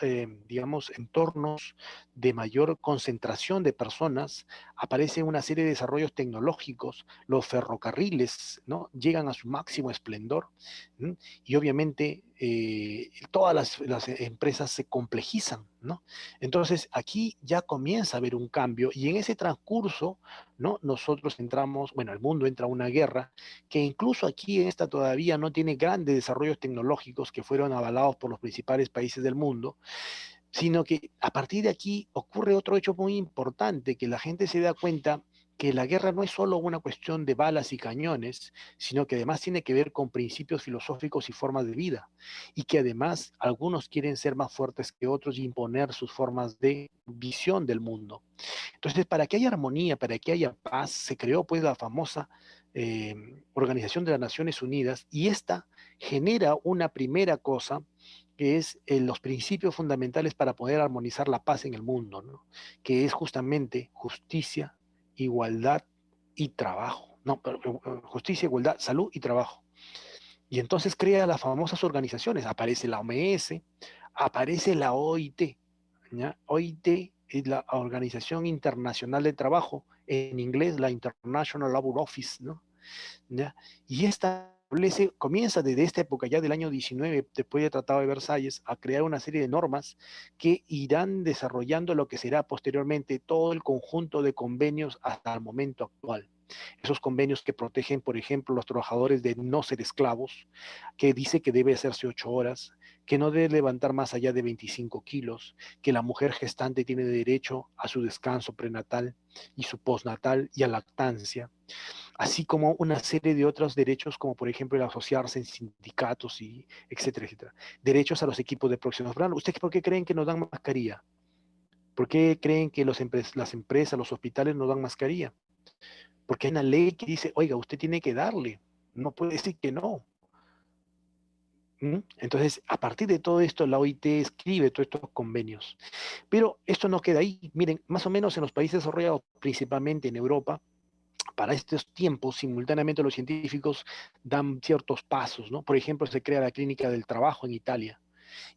digamos, entornos de mayor concentración de personas, aparece una serie de desarrollos tecnológicos, los ferrocarriles, ¿no? Llegan a su máximo esplendor, ¿m? Y obviamente todas las empresas se complejizan, ¿no? Entonces aquí ya comienza a haber un cambio y en ese transcurso, ¿no? Nosotros entramos, bueno, el mundo entra a una guerra que incluso aquí en esta todavía no tiene grandes desarrollos tecnológicos que fueron avalados por los principales países del mundo, sino que a partir de aquí ocurre otro hecho muy importante, que la gente se da cuenta que la guerra no es solo una cuestión de balas y cañones, sino que además tiene que ver con principios filosóficos y formas de vida, y que además algunos quieren ser más fuertes que otros y imponer sus formas de visión del mundo. Entonces, para que haya armonía, para que haya paz, se creó pues la famosa Organización de las Naciones Unidas y esta genera una primera cosa que es los principios fundamentales para poder armonizar la paz en el mundo, ¿no? Que es justamente justicia, igualdad y trabajo. No, pero, justicia, igualdad, salud y trabajo. Y entonces crea las famosas organizaciones. Aparece la OMS, aparece la OIT. ¿Ya? OIT es la Organización Internacional de Trabajo, en inglés la International Labour Office, ¿no? ¿Ya? Y esta comienza desde esta época, ya del año 19, después del Tratado de Versalles, a crear una serie de normas que irán desarrollando lo que será posteriormente todo el conjunto de convenios hasta el momento actual. Esos convenios que protegen, por ejemplo, los trabajadores de no ser esclavos, que dice que debe hacerse 8 horas, que no debe levantar más allá de 25 kilos, que la mujer gestante tiene derecho a su descanso prenatal y su postnatal y a lactancia, así como una serie de otros derechos, como por ejemplo el asociarse en sindicatos y etcétera, etcétera. Derechos a los equipos de protección personal. ¿Ustedes por qué creen que nos dan mascarilla? ¿Por qué creen que las empresas, los hospitales nos dan mascarilla? Porque hay una ley que dice, oiga, usted tiene que darle, no puede decir que no. ¿Mm? Entonces, a partir de todo esto, la OIT escribe todos estos convenios. Pero esto no queda ahí. Miren, más o menos en los países desarrollados, principalmente en Europa, para estos tiempos, simultáneamente los científicos dan ciertos pasos, ¿no? Por ejemplo, se crea la Clínica del Trabajo en Italia.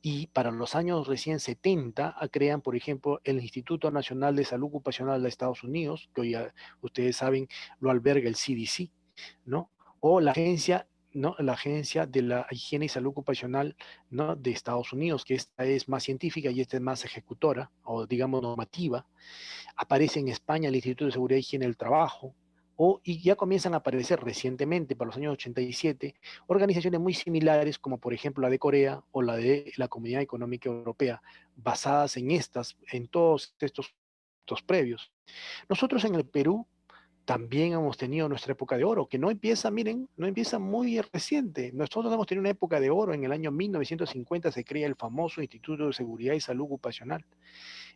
Y para los años recién 70 crean, por ejemplo, el Instituto Nacional de Salud Ocupacional de Estados Unidos, que hoy ya ustedes saben lo alberga el CDC, ¿no? O la agencia, ¿no? La Agencia de la Higiene y Salud Ocupacional, ¿no? De Estados Unidos, que esta es más científica y esta es más ejecutora, o digamos normativa. Aparece en España el Instituto de Seguridad y Higiene del Trabajo, y ya comienzan a aparecer recientemente, para los años 87, organizaciones muy similares, como por ejemplo la de Corea o la de la Comunidad Económica Europea, basadas en todos estos previos. Nosotros en el Perú también hemos tenido nuestra época de oro, que no empieza, miren, no empieza muy reciente. Nosotros hemos tenido una época de oro. En el año 1950 se crea el famoso Instituto de Seguridad y Salud Ocupacional.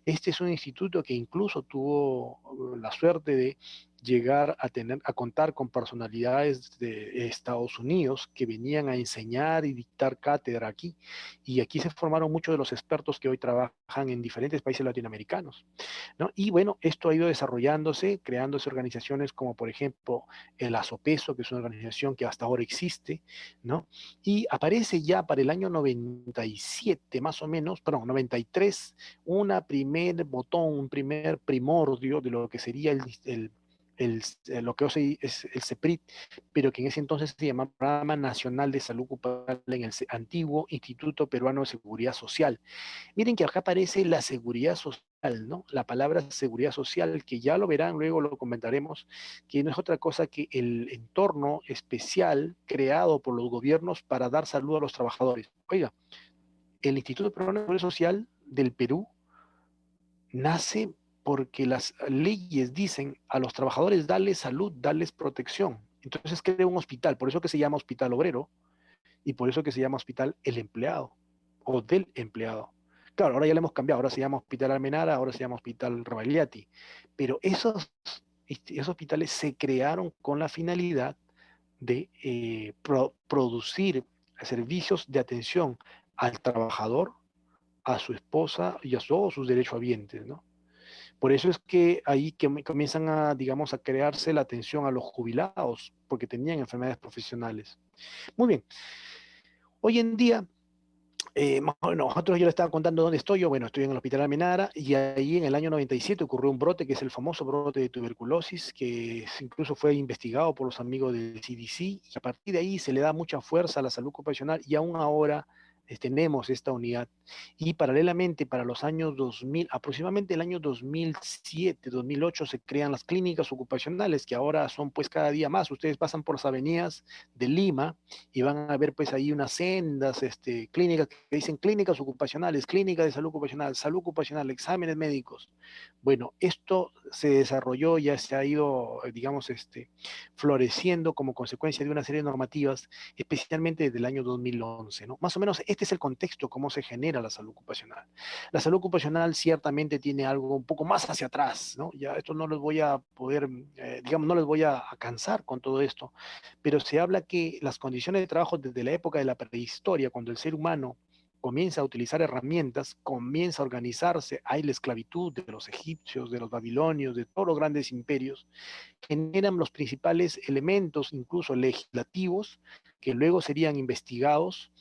Este es un instituto que incluso tuvo la suerte de llegar a contar con personalidades de Estados Unidos que venían a enseñar y dictar cátedra aquí. Y aquí se formaron muchos de los expertos que hoy trabajan en diferentes países latinoamericanos, ¿no? Y bueno, esto ha ido desarrollándose, creándose organizaciones como por ejemplo el ASOPESO, que es una organización que hasta ahora existe, ¿no? Y aparece ya para el año 97, más o menos, perdón, 93, una primer botón, un primer primordio de lo que sería lo que hoy es el CEPRIT, pero que en ese entonces se llamaba Programa Nacional de Salud Ocupacional en el antiguo Instituto Peruano de Seguridad Social. Miren que acá aparece la seguridad social, ¿no? La palabra seguridad social, que ya lo verán, luego lo comentaremos, que no es otra cosa que el entorno especial creado por los gobiernos para dar salud a los trabajadores. Oiga, el Instituto Peruano de Seguridad Social del Perú nace porque las leyes dicen a los trabajadores darles salud, darles protección. Entonces crea un hospital, por eso que se llama Hospital Obrero y por eso que se llama Hospital El Empleado o del Empleado. Claro, ahora ya le hemos cambiado, ahora se llama Hospital Almenara, ahora se llama Hospital Rebagliati, pero esos hospitales se crearon con la finalidad de producir servicios de atención al trabajador, a su esposa y a todos sus derechohabientes, ¿no? Por eso es que ahí que comienzan a, digamos, a crearse la atención a los jubilados, porque tenían enfermedades profesionales. Muy bien. Hoy en día, bueno, nosotros yo le estaba contando dónde estoy. Yo, bueno, estoy en el Hospital Almenara y ahí en el año 97 ocurrió un brote que es el famoso brote de tuberculosis, que incluso fue investigado por los amigos del CDC, y a partir de ahí se le da mucha fuerza a la salud ocupacional y aún ahora tenemos esta unidad. Y paralelamente para los años 2000, aproximadamente el año 2007, 2008, se crean las clínicas ocupacionales, que ahora son pues cada día más. Ustedes pasan por las avenidas de Lima y van a ver pues ahí unas sendas, clínicas que dicen clínicas ocupacionales, clínica de salud ocupacional, exámenes médicos. Bueno, esto se desarrolló, ya se ha ido, digamos, floreciendo como consecuencia de una serie de normativas, especialmente desde el año 2011, ¿no? Más o menos este es el contexto, cómo se genera la salud ocupacional. La salud ocupacional ciertamente tiene algo un poco más hacia atrás, ¿no? Ya esto no les voy a poder, digamos, no les voy a cansar con todo esto, pero se habla que las condiciones de trabajo desde la época de la prehistoria, cuando el ser humano comienza a utilizar herramientas, comienza a organizarse, hay la esclavitud de los egipcios, de los babilonios, de todos los grandes imperios, generan los principales elementos, incluso legislativos, que luego serían investigados,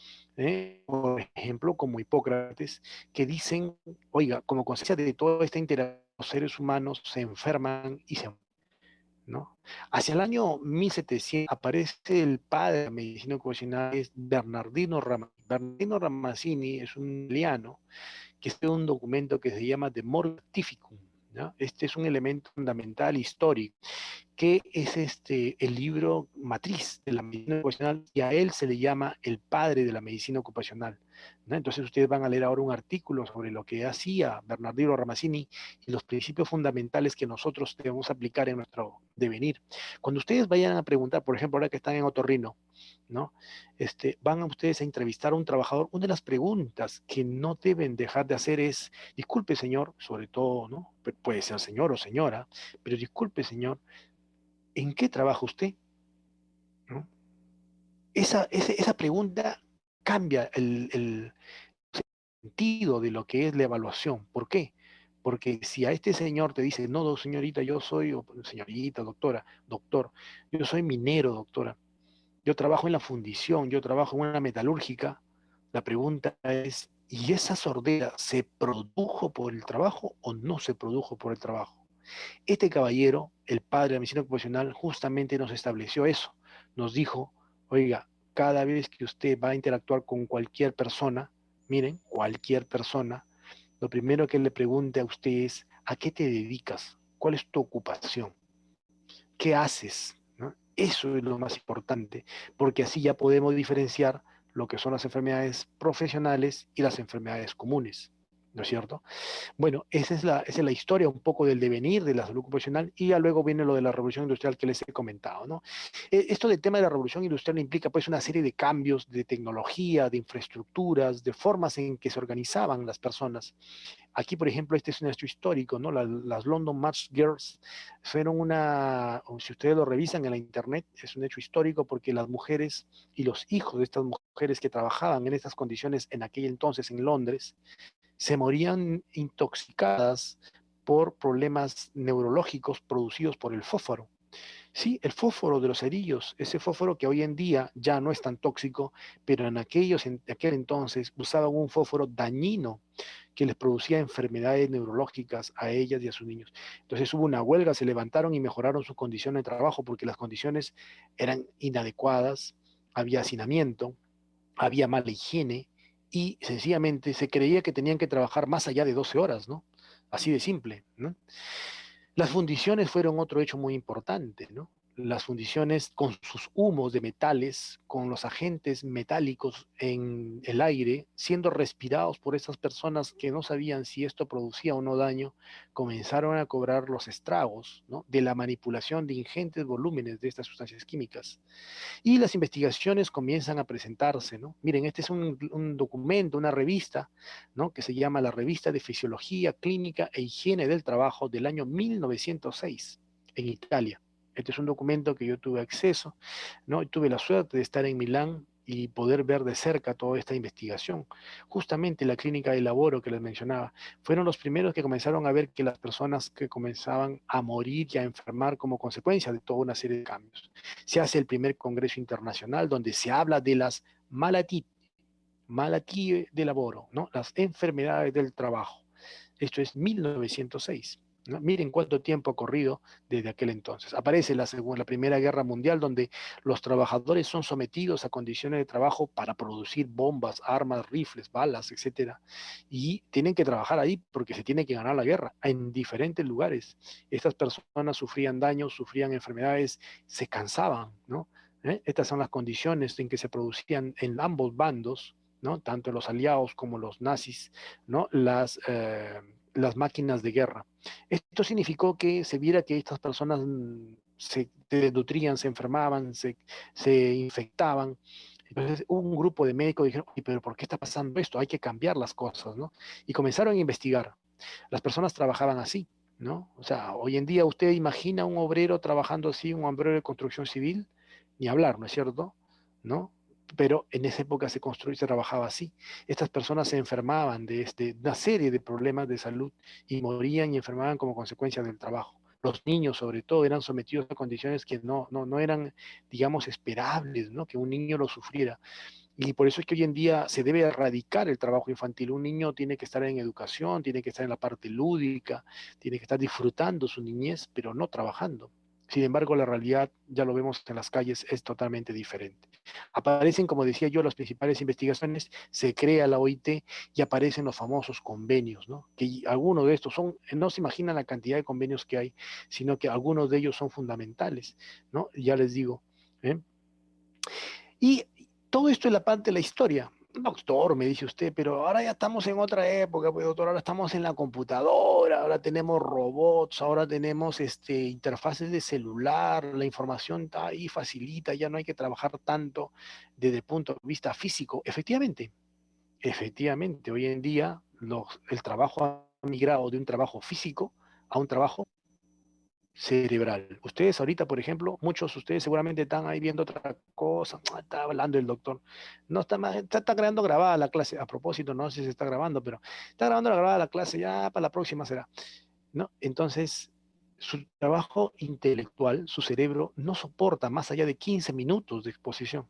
por ejemplo, como Hipócrates, que dicen, oiga, como consecuencia de toda esta interacción, los seres humanos se enferman y se, ¿no? Hacia el año 1700 aparece el padre de la medicina ocupacional, es Bernardino Ramazzini. Bernardino Ramazzini es un italiano que escribe un documento que se llama De Mortificum, ¿no? Este es un elemento fundamental histórico, que es el libro matriz de la medicina ocupacional, y a él se le llama el padre de la medicina ocupacional, ¿no? Entonces ustedes van a leer ahora un artículo sobre lo que hacía Bernardino Ramazzini y los principios fundamentales que nosotros debemos aplicar en nuestro devenir. Cuando ustedes vayan a preguntar, por ejemplo, ahora que están en otorrino, ¿no? Van a ustedes a entrevistar a un trabajador, una de las preguntas que no deben dejar de hacer es, disculpe señor, sobre todo, ¿no? Puede ser señor o señora, pero disculpe señor, ¿en qué trabaja usted? ¿No? Esa pregunta cambia el sentido de lo que es la evaluación. ¿Por qué? Porque si a este señor te dice, no, señorita, yo soy, o señorita, doctora, doctor, yo soy minero, doctora, yo trabajo en la fundición, yo trabajo en una metalúrgica, la pregunta es, ¿y esa sordera se produjo por el trabajo o no se produjo por el trabajo? Este caballero, el padre de la medicina ocupacional, justamente nos estableció eso. Nos dijo, oiga, cada vez que usted va a interactuar con cualquier persona, miren, cualquier persona, lo primero que le pregunte a usted es, ¿a qué te dedicas? ¿Cuál es tu ocupación? ¿Qué haces? ¿No? Eso es lo más importante, porque así ya podemos diferenciar lo que son las enfermedades profesionales y las enfermedades comunes, ¿no es cierto? Bueno, esa es la historia un poco del devenir de la salud ocupacional, y ya luego viene lo de la revolución industrial que les he comentado, ¿no? Esto del tema de la revolución industrial implica pues una serie de cambios de tecnología, de infraestructuras, de formas en que se organizaban las personas. Aquí, por ejemplo, este es un hecho histórico, ¿no? Las London Match Girls fueron si ustedes lo revisan en la internet, es un hecho histórico porque las mujeres y los hijos de estas mujeres que trabajaban en estas condiciones en aquel entonces en Londres, se morían intoxicadas por problemas neurológicos producidos por el fósforo. Sí, el fósforo de los cerillos, ese fósforo que hoy en día ya no es tan tóxico, pero en aquel entonces usaban un fósforo dañino que les producía enfermedades neurológicas a ellas y a sus niños. Entonces hubo una huelga, se levantaron y mejoraron sus condiciones de trabajo porque las condiciones eran inadecuadas, había hacinamiento, había mala higiene, y sencillamente se creía que tenían que trabajar más allá de 12 horas, ¿no? Así de simple, ¿no? Las fundiciones fueron otro hecho muy importante, ¿no? Las fundiciones con sus humos de metales, con los agentes metálicos en el aire, siendo respirados por esas personas que no sabían si esto producía o no daño, comenzaron a cobrar los estragos, ¿no? De la manipulación de ingentes volúmenes de estas sustancias químicas. Y las investigaciones comienzan a presentarse, ¿no? Miren, este es un documento, una revista, ¿no? Que se llama la Revista de Fisiología Clínica e Higiene del Trabajo del año 1906 en Italia. Este es un documento que yo tuve acceso, ¿no? Y tuve la suerte de estar en Milán y poder ver de cerca toda esta investigación. Justamente la clínica de laboro que les mencionaba, fueron los primeros que comenzaron a ver que las personas que comenzaban a morir y a enfermar como consecuencia de toda una serie de cambios. Se hace el primer congreso internacional donde se habla de las malattie de laboro, ¿no? Las enfermedades del trabajo. Esto es 1906. ¿No? Miren cuánto tiempo ha corrido desde aquel entonces. Aparece la Primera Guerra Mundial, donde los trabajadores son sometidos a condiciones de trabajo para producir bombas, armas, rifles, balas, etcétera. Y tienen que trabajar ahí porque se tiene que ganar la guerra en diferentes lugares. Estas personas sufrían daños, sufrían enfermedades, se cansaban, ¿no? Estas son las condiciones en que se producían en ambos bandos, ¿no? Tanto los aliados como los nazis, ¿no? Las máquinas de guerra. Esto significó que se viera que estas personas se desnutrían, se enfermaban, se infectaban. Entonces hubo un grupo de médicos que dijeron, pero ¿por qué está pasando esto? Hay que cambiar las cosas, ¿no? Y comenzaron a investigar. Las personas trabajaban así, ¿no? O sea, hoy en día usted imagina un obrero trabajando así, un obrero de construcción civil, ni hablar, ¿no es cierto? ¿No? Pero en esa época se construía, se trabajaba así. Estas personas se enfermaban de una serie de problemas de salud y morían y enfermaban como consecuencia del trabajo. Los niños, sobre todo, eran sometidos a condiciones que no eran, digamos, esperables, ¿no? Que un niño lo sufriera. Y por eso es que hoy en día se debe erradicar el trabajo infantil. Un niño tiene que estar en educación, tiene que estar en la parte lúdica, tiene que estar disfrutando su niñez, pero no trabajando. Sin embargo, la realidad, ya lo vemos en las calles, es totalmente diferente. Aparecen, como decía yo, las principales investigaciones, se crea la OIT y aparecen los famosos convenios, ¿no? Que algunos de estos son, no se imaginan la cantidad de convenios que hay, sino que algunos de ellos son fundamentales, ¿no? Ya les digo. ¿eh? Y todo esto es la parte de la historia. Doctor, me dice usted, pero ahora ya estamos en otra época, pues doctor, ahora estamos en la computadora, ahora tenemos robots, ahora tenemos interfaces de celular, la información está ahí, facilita, ya no hay que trabajar tanto desde el punto de vista físico. Efectivamente, hoy en día el trabajo ha migrado de un trabajo físico a un trabajo cerebral. Ustedes ahorita, por ejemplo, muchos de ustedes seguramente están ahí viendo otra cosa, está hablando el doctor, no está, está creando grabada la clase, a propósito, no sé si se está grabando, pero está grabando la grabada la clase, ya para la próxima será, ¿no? Entonces, su trabajo intelectual, su cerebro, no soporta más allá de 15 minutos de exposición.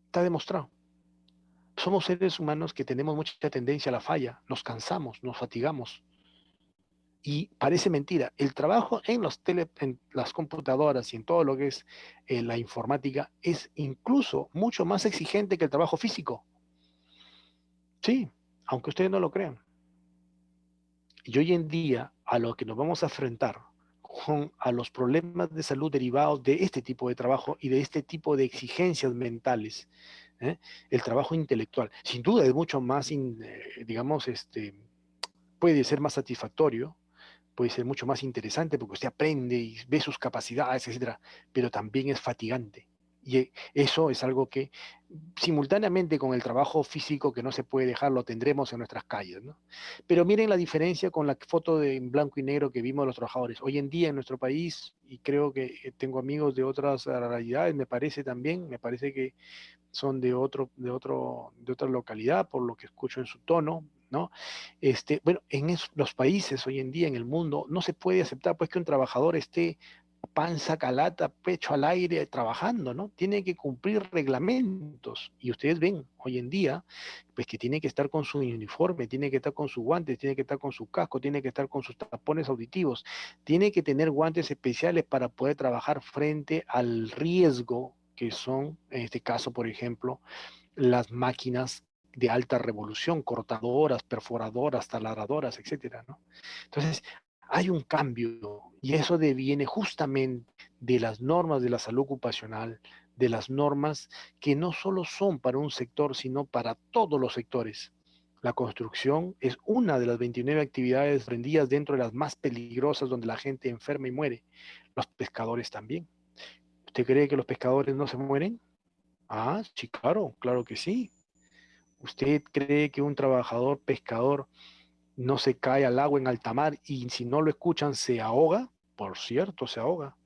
Está demostrado. Somos seres humanos que tenemos mucha tendencia a la falla, nos cansamos, nos fatigamos. Y parece mentira, el trabajo en las computadoras y en todo lo que es la informática es incluso mucho más exigente que el trabajo físico. Sí, aunque ustedes no lo crean. Y hoy en día, a lo que nos vamos a enfrentar a los problemas de salud derivados de este tipo de trabajo y de este tipo de exigencias mentales, ¿eh? El trabajo intelectual, sin duda es mucho más, digamos, puede ser más satisfactorio, puede ser mucho más interesante porque usted aprende y ve sus capacidades, etcétera, pero también es fatigante. Y eso es algo que simultáneamente con el trabajo físico que no se puede dejar, lo tendremos en nuestras calles, ¿no? Pero miren la diferencia con la foto en blanco y negro que vimos de los trabajadores. Hoy en día en nuestro país, y creo que tengo amigos de otras realidades, me parece también, me parece que son de otra localidad, por lo que escucho en su tono, ¿no? Bueno, los países hoy en día, en el mundo, no se puede aceptar pues que un trabajador esté panza calata, pecho al aire, trabajando, ¿no? Tiene que cumplir reglamentos. Y ustedes ven hoy en día, pues que tiene que estar con su uniforme, tiene que estar con sus guantes, tiene que estar con su casco, tiene que estar con sus tapones auditivos, tiene que tener guantes especiales para poder trabajar frente al riesgo que son, en este caso, por ejemplo, las máquinas de alta revolución, cortadoras, perforadoras, taladradoras, etcétera, ¿no? Entonces, hay un cambio y eso deviene justamente de las normas de la salud ocupacional, de las normas que no solo son para un sector, sino para todos los sectores. La construcción es una de las 29 actividades prendidas dentro de las más peligrosas donde la gente enferma y muere. Los pescadores también. ¿Usted cree que los pescadores no se mueren? Ah, sí, claro, claro que sí. ¿Usted cree que un trabajador pescador no se cae al agua en alta mar y si no lo escuchan se ahoga? Por cierto, se ahoga.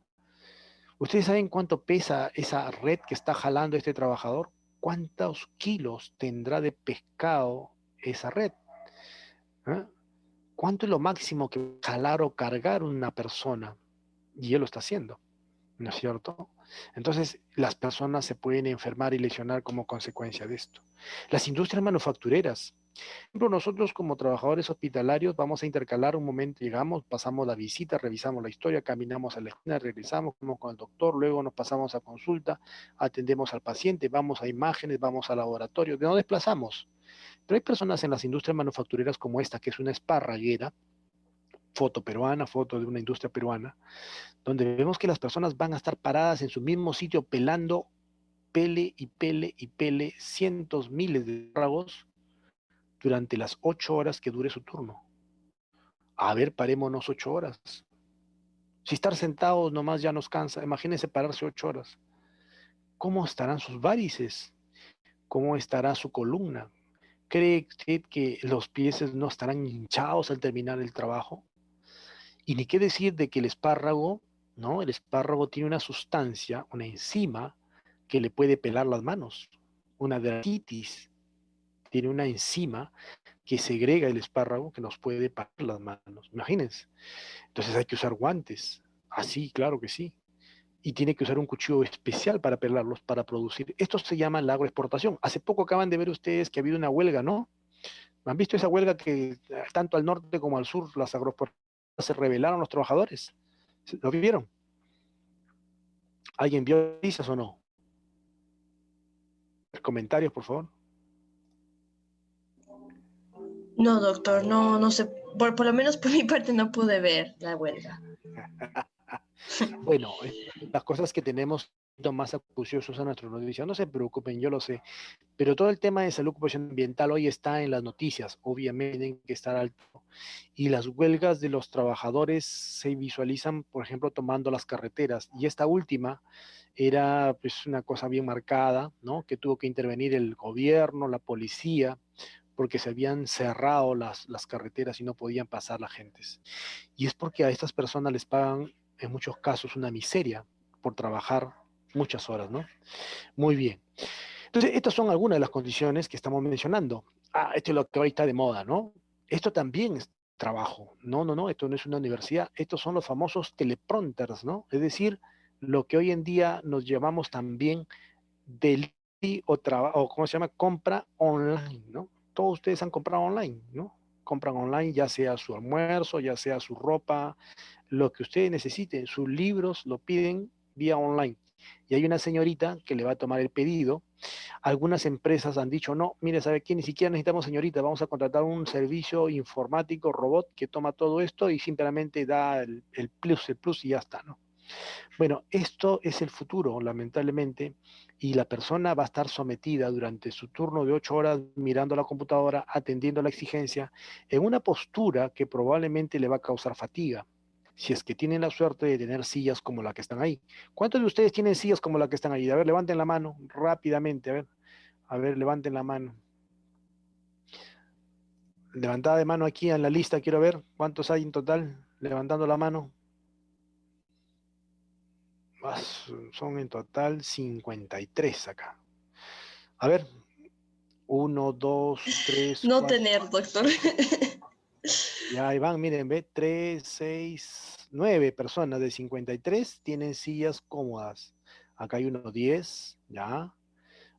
¿Ustedes saben cuánto pesa esa red que está jalando este trabajador? cuántos kilos tendrá de pescado esa red. ¿Ah? ¿Cuánto es lo máximo que puede jalar o cargar una persona? Y él lo está haciendo, ¿no es cierto? Entonces, las personas se pueden enfermar y lesionar como consecuencia de esto. Las industrias manufactureras. Por ejemplo, nosotros como trabajadores hospitalarios vamos a intercalar un momento, llegamos, pasamos la visita, revisamos la historia, caminamos a la esquina, regresamos, vamos con el doctor, luego nos pasamos a consulta, atendemos al paciente, vamos a imágenes, vamos al laboratorio, no desplazamos. Pero hay personas en las industrias manufactureras como esta, que es una esparraguera, foto peruana, foto de una industria peruana, donde vemos que las personas van a estar paradas en su mismo sitio pelando pele y pele y pele cientos, miles de espárragos durante las 8 horas que dure su turno. A ver, parémonos 8 horas. Si estar sentados nomás ya nos cansa, imagínense pararse 8 horas. ¿Cómo estarán sus varices? ¿Cómo estará su columna? ¿Cree usted que los pies no estarán hinchados al terminar el trabajo? Y ni qué decir de que el espárrago, ¿no? El espárrago tiene una sustancia, una enzima, que le puede pelar las manos. Una dermatitis tiene una enzima que segrega el espárrago que nos puede pelar las manos. Imagínense. Entonces hay que usar guantes. Así, claro que sí. Y tiene que usar un cuchillo especial para pelarlos, para producir. Esto se llama la agroexportación. Hace poco acaban de ver ustedes que ha habido una huelga, ¿no? ¿Han visto esa huelga que tanto al norte como al sur las agroexportadoras se rebelaron los trabajadores? ¿Lo vieron? ¿Alguien vio noticias o no? Comentarios, por favor. No, doctor, no, no sé, por lo menos por mi parte no pude ver la huelga. Bueno, las cosas que tenemos más acuciosos a nuestra noticia, no se preocupen, yo lo sé, pero todo el tema de salud ocupacional ambiental hoy está en las noticias, obviamente tienen que estar alto. Y las huelgas de los trabajadores se visualizan, por ejemplo, tomando las carreteras. Y esta última era pues una cosa bien marcada, ¿no? Que tuvo que intervenir el gobierno, la policía, porque se habían cerrado las carreteras y no podían pasar las gentes. Y es porque a estas personas les pagan en muchos casos una miseria por trabajar muchas horas, ¿no? Muy bien. Entonces, estas son algunas de las condiciones que estamos mencionando. Ah, esto es lo que hoy está de moda, ¿no? Esto también es trabajo. No, no, no, esto no es una universidad. Estos son los famosos teleprompters, ¿no? Es decir, lo que hoy en día nos llamamos también delivery o ¿cómo se llama? Compra online, ¿no? Todos ustedes han comprado online, ¿no? Compran online, ya sea su almuerzo, ya sea su ropa, lo que ustedes necesiten, sus libros lo piden vía online. Y hay una señorita que le va a tomar el pedido. Algunas empresas han dicho, no, mire, ¿sabe qué? Ni siquiera necesitamos señorita, vamos a contratar un servicio informático, robot, que toma todo esto y simplemente da el plus y ya está, ¿no? Bueno, esto es el futuro, lamentablemente, y la persona va a estar sometida durante su turno de 8 horas mirando la computadora, atendiendo la exigencia, en una postura que probablemente le va a causar fatiga, si es que tienen la suerte de tener sillas como la que están ahí. ¿Cuántos de ustedes tienen sillas como la que están ahí? A ver, levanten la mano rápidamente, a ver, levanten la mano. Levantada de mano aquí en la lista, quiero ver cuántos hay en total, levantando la mano. Son en total 53 acá. A ver, 1, 2, 3, No 4. tener, doctor. Ya ahí van, miren, ve, 3, 6, 9 personas de 53 tienen sillas cómodas. Acá hay uno 10, ya.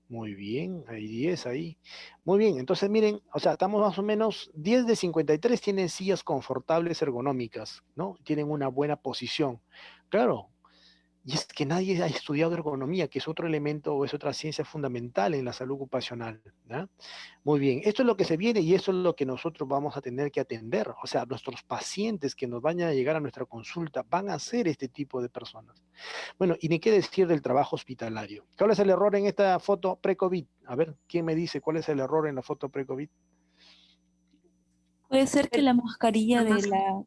Muy bien, hay 10 ahí. Muy bien, entonces miren, o sea, estamos más o menos 10 de 53 tienen sillas confortables ergonómicas, ¿no? Tienen una buena posición. Claro, y es que nadie ha estudiado ergonomía, que es otro elemento o es otra ciencia fundamental en la salud ocupacional, ¿no? Muy bien, esto es lo que se viene y eso es lo que nosotros vamos a tener que atender. O sea, nuestros pacientes que nos vayan a llegar a nuestra consulta van a ser este tipo de personas. Bueno, y ni qué decir del trabajo hospitalario. ¿Cuál es el error en esta foto pre-COVID? A ver, ¿quién me dice cuál es el error en la foto pre-COVID? Puede ser que la mascarilla de la...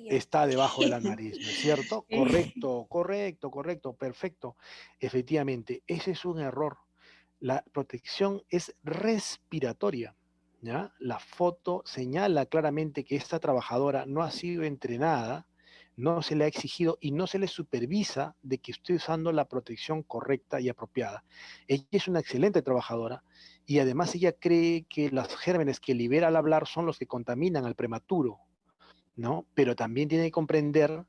Está debajo de la nariz, ¿no es cierto? Correcto, correcto, correcto, perfecto. Efectivamente, ese es un error. La protección es respiratoria, ¿ya? La foto señala claramente que esta trabajadora no ha sido entrenada, no se le ha exigido y no se le supervisa de que esté usando la protección correcta y apropiada. Ella es una excelente trabajadora y además ella cree que los gérmenes que libera al hablar son los que contaminan al prematuro, ¿no? Pero también tiene que comprender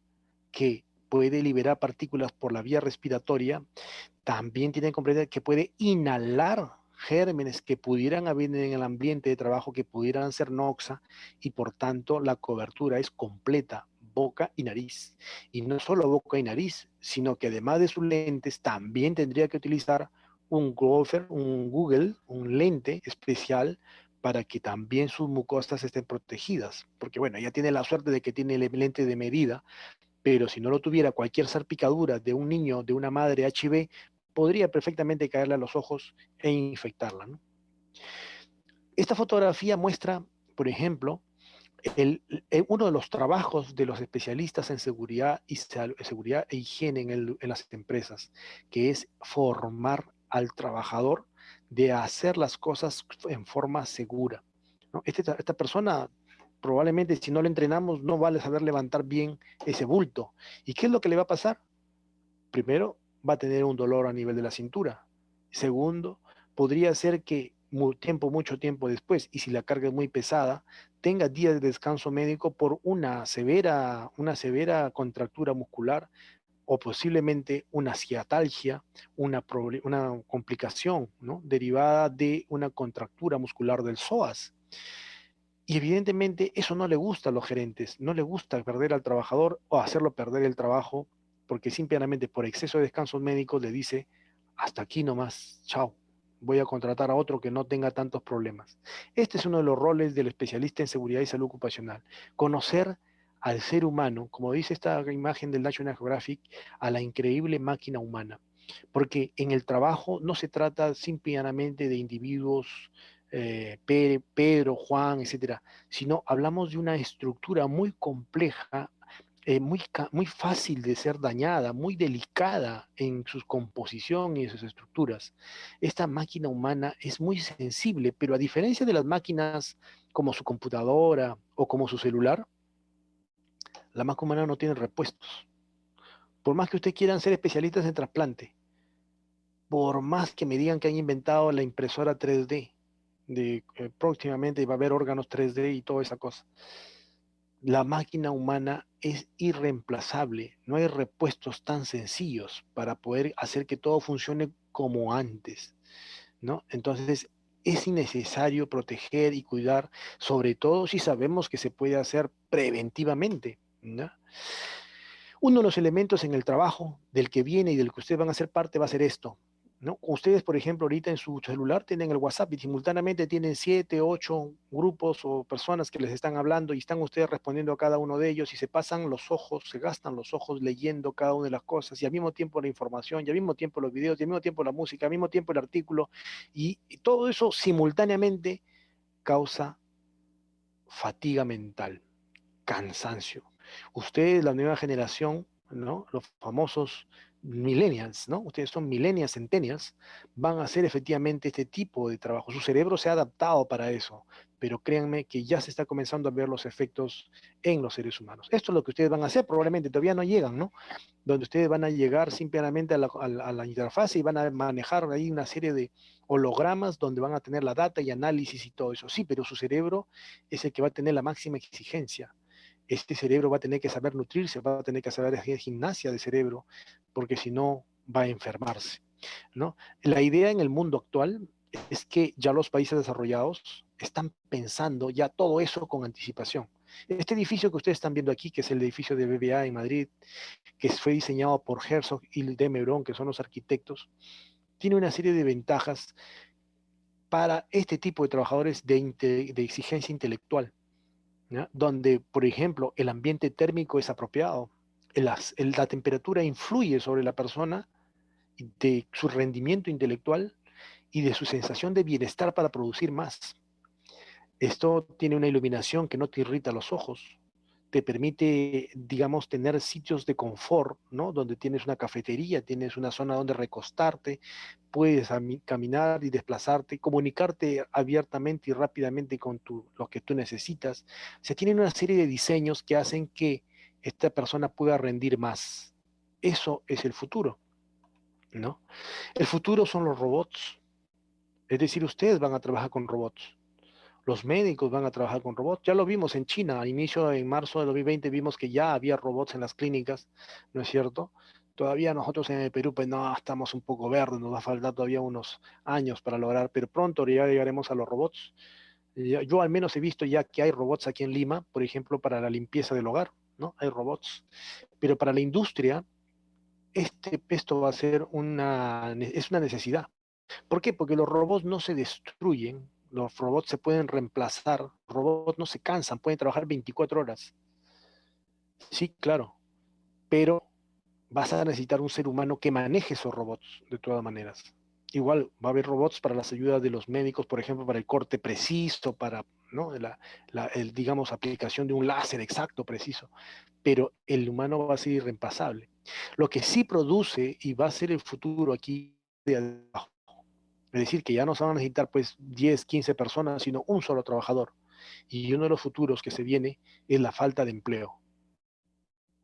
que puede liberar partículas por la vía respiratoria, también tiene que comprender que puede inhalar gérmenes que pudieran haber en el ambiente de trabajo, que pudieran ser noxa, y por tanto la cobertura es completa, boca y nariz. Y no solo boca y nariz, sino que además de sus lentes, también tendría que utilizar un golfer, un Google, un lente especial para que también sus mucosas estén protegidas. Porque bueno, ella tiene la suerte de que tiene el lente de medida, pero si no lo tuviera, cualquier salpicadura de un niño, de una madre HIV, podría perfectamente caerle a los ojos e infectarla, ¿no? Esta fotografía muestra, por ejemplo, uno de los trabajos de los especialistas en seguridad e higiene en las empresas, que es formar al trabajador de hacer las cosas en forma segura, ¿no? Esta persona probablemente si no le entrenamos no va a saber levantar bien ese bulto. ¿Y qué es lo que le va a pasar? Primero, va a tener un dolor a nivel de la cintura. Segundo, podría ser que mucho tiempo después, y si la carga es muy pesada, tenga días de descanso médico por una severa contractura muscular o posiblemente una ciatalgia, una complicación, ¿no? Derivada de una contractura muscular del psoas. Y evidentemente eso no le gusta a los gerentes, no le gusta perder al trabajador o hacerlo perder el trabajo, porque simplemente por exceso de descansos médicos le dice, hasta aquí nomás, chao, voy a contratar a otro que no tenga tantos problemas. Este es uno de los roles del especialista en seguridad y salud ocupacional, conocer al ser humano, como dice esta imagen del National Geographic, a la increíble máquina humana, porque en el trabajo no se trata simplemente de individuos Pedro, Juan, etcétera, sino hablamos de una estructura muy compleja, muy fácil de ser dañada, muy delicada en su composición y en sus estructuras. Esta máquina humana es muy sensible, pero a diferencia de las máquinas como su computadora o como su celular, la máquina humana no tiene repuestos. Por más que ustedes quieran ser especialistas en trasplante, por más que me digan que han inventado la impresora 3D, próximamente va a haber órganos 3D y toda esa cosa. La máquina humana es irreemplazable, no hay repuestos tan sencillos para poder hacer que todo funcione como antes, ¿no? Entonces es innecesario proteger y cuidar, sobre todo si sabemos que se puede hacer preventivamente, ¿no? Uno de los elementos en el trabajo del que viene y del que ustedes van a ser parte va a ser esto, ¿no? Ustedes, por ejemplo, ahorita en su celular tienen el WhatsApp y simultáneamente tienen 7, 8 grupos o personas que les están hablando y están ustedes respondiendo a cada uno de ellos y se pasan los ojos, se gastan los ojos leyendo cada una de las cosas y al mismo tiempo la información, y al mismo tiempo los videos, y al mismo tiempo la música, al mismo tiempo el artículo y todo eso simultáneamente causa fatiga mental, cansancio. Ustedes, la nueva generación, ¿no? Los famosos millennials, ¿no? Ustedes son millennials, centennials, van a hacer efectivamente este tipo de trabajo. Su cerebro se ha adaptado para eso, pero créanme que ya se está comenzando a ver los efectos en los seres humanos. Esto es lo que ustedes van a hacer, probablemente todavía no llegan, ¿no? Donde ustedes van a llegar simplemente a la interfaz y van a manejar ahí una serie de hologramas donde van a tener la data y análisis y todo eso. Sí, pero su cerebro es el que va a tener la máxima exigencia. Este cerebro va a tener que saber nutrirse, va a tener que saber hacer gimnasia de cerebro, porque si no va a enfermarse, ¿no? La idea en el mundo actual es que ya los países desarrollados están pensando ya todo eso con anticipación. Este edificio que ustedes están viendo aquí, que es el edificio de BBA en Madrid, que fue diseñado por Herzog y de Meuron, que son los arquitectos, tiene una serie de ventajas para este tipo de trabajadores de exigencia intelectual, ¿ya? Donde, por ejemplo, el ambiente térmico es apropiado, la temperatura influye sobre la persona, de su rendimiento intelectual y de su sensación de bienestar para producir más. Esto tiene una iluminación que no te irrita los ojos, te permite, digamos, tener sitios de confort, ¿no? Donde tienes una cafetería, tienes una zona donde recostarte, puedes caminar y desplazarte, comunicarte abiertamente y rápidamente con lo que tú necesitas. Se tienen una serie de diseños que hacen que esta persona pueda rendir más. Eso es el futuro, ¿no? El futuro son los robots. Es decir, ustedes van a trabajar con robots. Los médicos van a trabajar con robots. Ya lo vimos en China, a inicio en marzo de 2020 vimos que ya había robots en las clínicas, ¿no es cierto? Todavía nosotros en el Perú, pues no, estamos un poco verdes, nos va a faltar todavía unos años para lograr, pero pronto ya llegaremos a los robots. Yo al menos he visto ya que hay robots aquí en Lima, por ejemplo, para la limpieza del hogar, ¿no? Hay robots. Pero para la industria, esto va a ser es una necesidad. ¿Por qué? Porque los robots no se destruyen, los robots se pueden reemplazar, los robots no se cansan, pueden trabajar 24 horas. Sí, claro, pero vas a necesitar un ser humano que maneje esos robots de todas maneras. Igual va a haber robots para las ayudas de los médicos, por ejemplo, para el corte preciso, para, ¿no? Digamos, aplicación de un láser exacto, preciso, pero el humano va a ser irreemplazable. Lo que sí produce y va a ser el futuro aquí de abajo, es decir, que ya no se van a necesitar pues 10, 15 personas, sino un solo trabajador. Y uno de los futuros que se viene es la falta de empleo.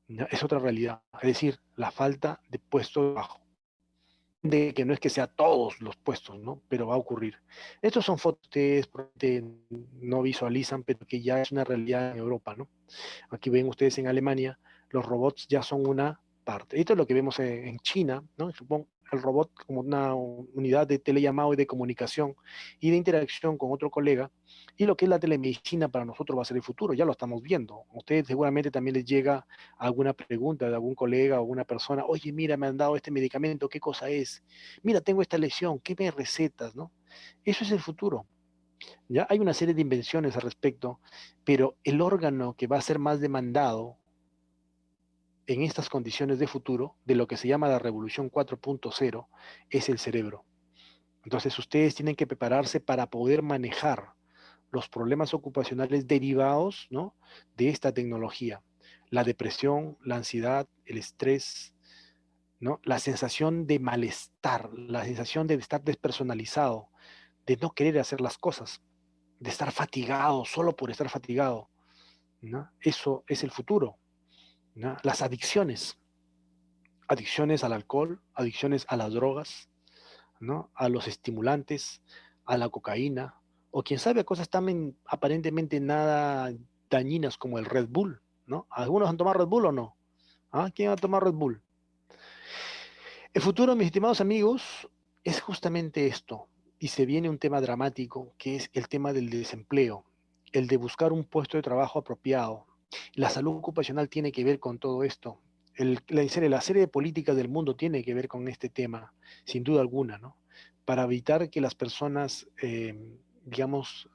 ¿Ya? Es otra realidad. Es decir, la falta de puestos de trabajo. De que no es que sea todos los puestos, ¿no? Pero va a ocurrir. Estos son fotos que no visualizan, pero que ya es una realidad en Europa, ¿no? Aquí ven ustedes en Alemania, los robots ya son una parte. Esto es lo que vemos en China, ¿no? Supongo el robot como una unidad de telellamado y de comunicación y de interacción con otro colega. Y lo que es la telemedicina para nosotros va a ser el futuro, ya lo estamos viendo. A ustedes seguramente también les llega alguna pregunta de algún colega o alguna persona, oye, mira, me han dado este medicamento, ¿qué cosa es? Mira, tengo esta lesión, ¿qué me recetas, no? Eso es el futuro. ¿Ya? Hay una serie de invenciones al respecto, pero el órgano que va a ser más demandado en estas condiciones de futuro, de lo que se llama la revolución 4.0, es el cerebro. Entonces ustedes tienen que prepararse para poder manejar los problemas ocupacionales derivados, ¿no? De esta tecnología. La depresión, la ansiedad, el estrés, ¿no? La sensación de malestar, la sensación de estar despersonalizado, de no querer hacer las cosas, de estar fatigado solo por estar fatigado, ¿no? Eso es el futuro, ¿no? Las adicciones, adicciones al alcohol, adicciones a las drogas, ¿no? A los estimulantes, a la cocaína, o quién sabe, a cosas también aparentemente nada dañinas como el Red Bull, ¿no? ¿Algunos han tomado Red Bull o no? ¿Ah? ¿Quién ha tomado Red Bull? El futuro, mis estimados amigos, es justamente esto, y se viene un tema dramático, que es el tema del desempleo, el de buscar un puesto de trabajo apropiado. La salud ocupacional tiene que ver con todo esto. La serie de políticas del mundo tiene que ver con este tema, sin duda alguna, ¿no? Para evitar que las personas, digamos,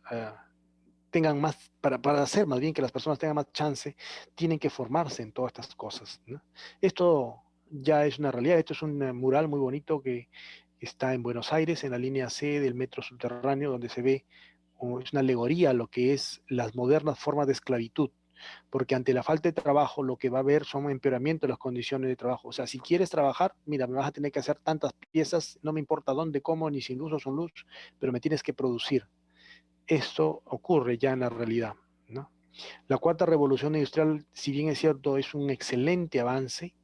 tengan más, para hacer más bien que las personas tengan más chance, tienen que formarse en todas estas cosas, ¿no? Esto ya es una realidad, esto es un mural muy bonito que está en Buenos Aires, en la línea C del metro subterráneo, donde se ve, es una alegoría a lo que es las modernas formas de esclavitud, porque ante la falta de trabajo lo que va a haber son un empeoramiento de las condiciones de trabajo. O sea, si quieres trabajar, mira, me vas a tener que hacer tantas piezas, no me importa dónde, cómo, ni sin luz o sin luz, pero me tienes que producir. Esto ocurre ya en la realidad, ¿no? La cuarta revolución industrial, si bien es cierto, es un excelente avance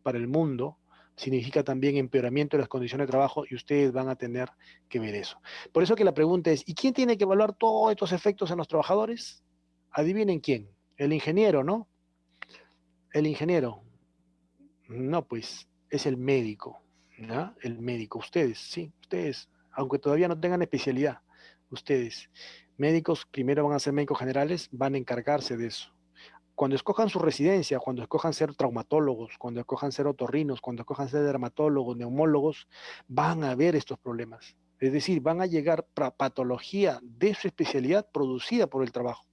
para el mundo, significa también empeoramiento de las condiciones de trabajo y ustedes van a tener que ver eso. Por eso que la pregunta es, ¿y quién tiene que evaluar todos estos efectos en los trabajadores? Adivinen quién. El ingeniero, ¿no? El ingeniero. No, pues es el médico, ¿no? El médico. Ustedes, sí, ustedes, aunque todavía no tengan especialidad, ustedes, médicos, primero van a ser médicos generales, van a encargarse de eso. Cuando escojan su residencia, cuando escojan ser traumatólogos, cuando escojan ser otorrinos, cuando escojan ser dermatólogos, neumólogos, van a ver estos problemas. Es decir, van a llegar patología de su especialidad producida por el trabajo.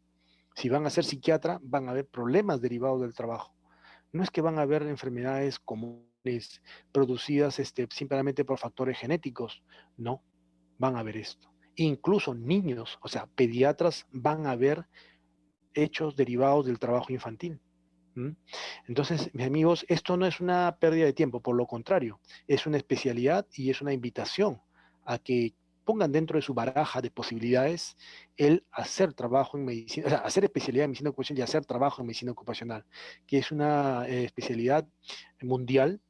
Si van a ser psiquiatra, van a haber problemas derivados del trabajo. No es que van a haber enfermedades comunes producidas simplemente por factores genéticos, no, van a haber esto. Incluso niños, o sea, pediatras van a ver hechos derivados del trabajo infantil. ¿Mm? Entonces, mis amigos, esto no es una pérdida de tiempo, por lo contrario, es una especialidad y es una invitación a que pongan dentro de su baraja de posibilidades el hacer trabajo en medicina, o sea, hacer especialidad en medicina ocupacional y hacer trabajo en medicina ocupacional, que es una especialidad mundial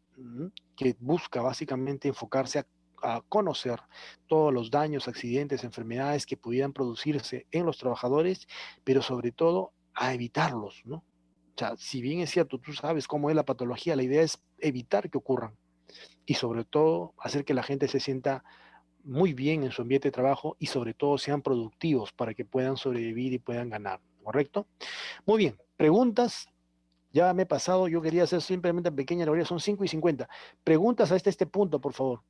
que busca básicamente enfocarse a conocer todos los daños, accidentes, enfermedades que pudieran producirse en los trabajadores, pero sobre todo a evitarlos, ¿no? O sea, si bien es cierto, tú sabes cómo es la patología, la idea es evitar que ocurran y sobre todo hacer que la gente se sienta muy bien en su ambiente de trabajo y sobre todo sean productivos para que puedan sobrevivir y puedan ganar, ¿correcto? Muy bien, preguntas. Ya me he pasado, yo quería hacer simplemente pequeña elaboración, son 5:50. Preguntas a este punto, por favor.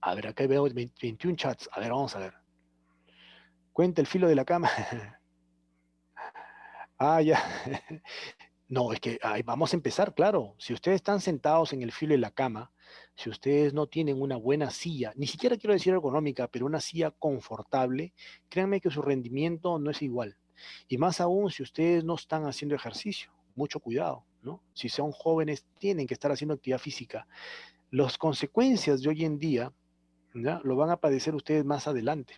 A ver, acá veo 21 chats. A ver, vamos a ver. Cuenta el filo de la cama. Ah, ya. No, es que vamos a empezar, claro. Si ustedes están sentados en el filo de la cama, si ustedes no tienen una buena silla, ni siquiera quiero decir ergonómica, pero una silla confortable, créanme que su rendimiento no es igual. Y más aún si ustedes no están haciendo ejercicio. Mucho cuidado, ¿no? Si son jóvenes, tienen que estar haciendo actividad física. Las consecuencias de hoy en día, ¿ya? Lo van a padecer ustedes más adelante.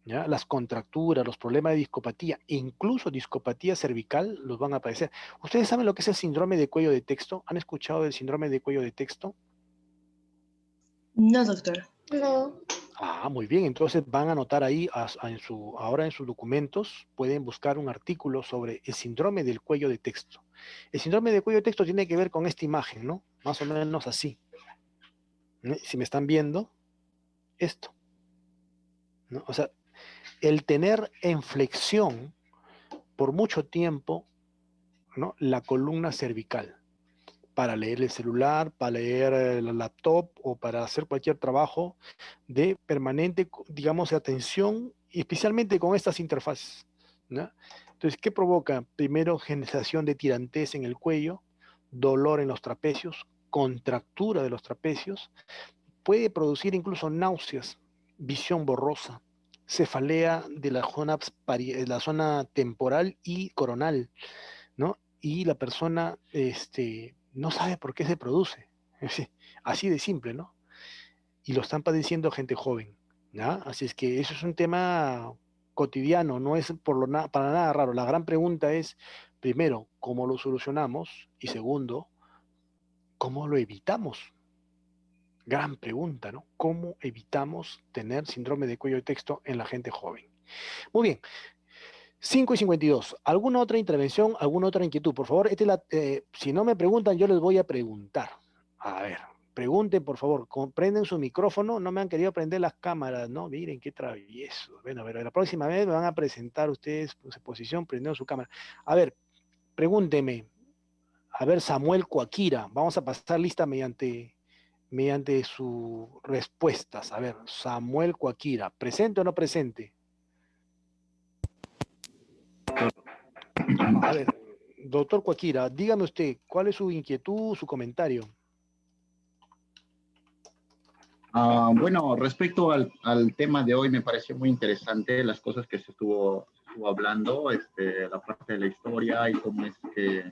¿Ya? Las contracturas, los problemas de discopatía, incluso discopatía cervical, los van a padecer. ¿Ustedes saben lo que es el síndrome de cuello de texto? ¿Han escuchado del síndrome de cuello de texto? No, doctor. No. Ah, muy bien. Entonces van a anotar ahí, ahora en sus documentos, pueden buscar un artículo sobre el síndrome del cuello de texto. El síndrome de cuello de texto tiene que ver con esta imagen, ¿no? Más o menos así. Si me están viendo, esto, ¿no? O sea, el tener en flexión por mucho tiempo, ¿no? La columna cervical para leer el celular, para leer la laptop o para hacer cualquier trabajo de permanente, digamos, de atención, y especialmente con estas interfaces, ¿no? Entonces, ¿qué provoca? Primero, generación de tirantez en el cuello, dolor en los trapecios, contractura de los trapecios, puede producir incluso náuseas, visión borrosa, cefalea de la zona temporal y coronal, ¿no? Y la persona no sabe por qué se produce. Así de simple, ¿no? Y lo están padeciendo gente joven, ¿ya? Así es que eso es un tema cotidiano, no es para nada raro. La gran pregunta es, primero, ¿cómo lo solucionamos? Y segundo, ¿cómo lo evitamos? Gran pregunta, ¿no? ¿Cómo evitamos tener síndrome de cuello de texto en la gente joven? Muy bien. 5:52. ¿Alguna otra intervención, alguna otra inquietud? Por favor, si no me preguntan, yo les voy a preguntar. A ver, pregunten, por favor. Prenden su micrófono. No me han querido prender las cámaras, ¿no? Miren qué travieso. Bueno, a ver, la próxima vez me van a presentar ustedes su posición prendiendo su cámara. A ver, pregúnteme. A ver, Samuel Coaquira. Vamos a pasar lista mediante sus respuestas. A ver, Samuel Coaquira. ¿Presente o no presente? A ver, doctor Coaquira, dígame usted, ¿cuál es su inquietud, su comentario? Bueno, respecto al tema de hoy, me pareció muy interesante las cosas que se estuvo hablando, la parte de la historia y cómo es que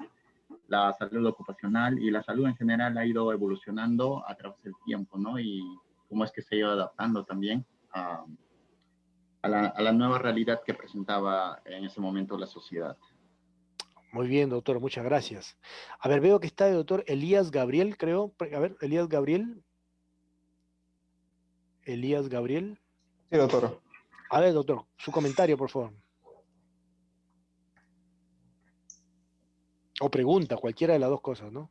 la salud ocupacional y la salud en general ha ido evolucionando a través del tiempo, ¿no? Y cómo es que se ha ido adaptando también a la nueva realidad que presentaba en ese momento la sociedad. Muy bien, doctor, muchas gracias. A ver, veo que está el doctor Elías Gabriel, creo. A ver, Elías Gabriel. Elías Gabriel. Sí, doctor. A ver, doctor, su comentario, por favor. O pregunta, cualquiera de las dos cosas, ¿no?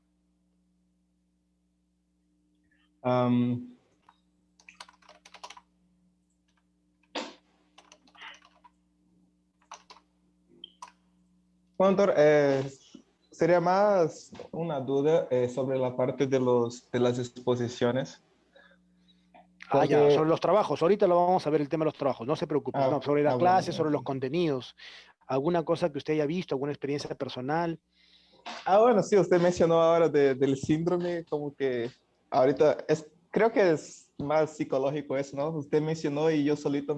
Bueno, doctor, sería más una duda sobre la parte de las exposiciones. Ah, ya, Porque, sobre los trabajos. Ahorita lo vamos a ver el tema de los trabajos, no se preocupe. No, sobre la clase, bueno, sobre los contenidos. ¿Alguna cosa que usted haya visto, alguna experiencia personal? bueno, sí, usted mencionó ahora del síndrome, como que ahorita creo que es más psicológico eso, ¿no? Usted mencionó y yo solito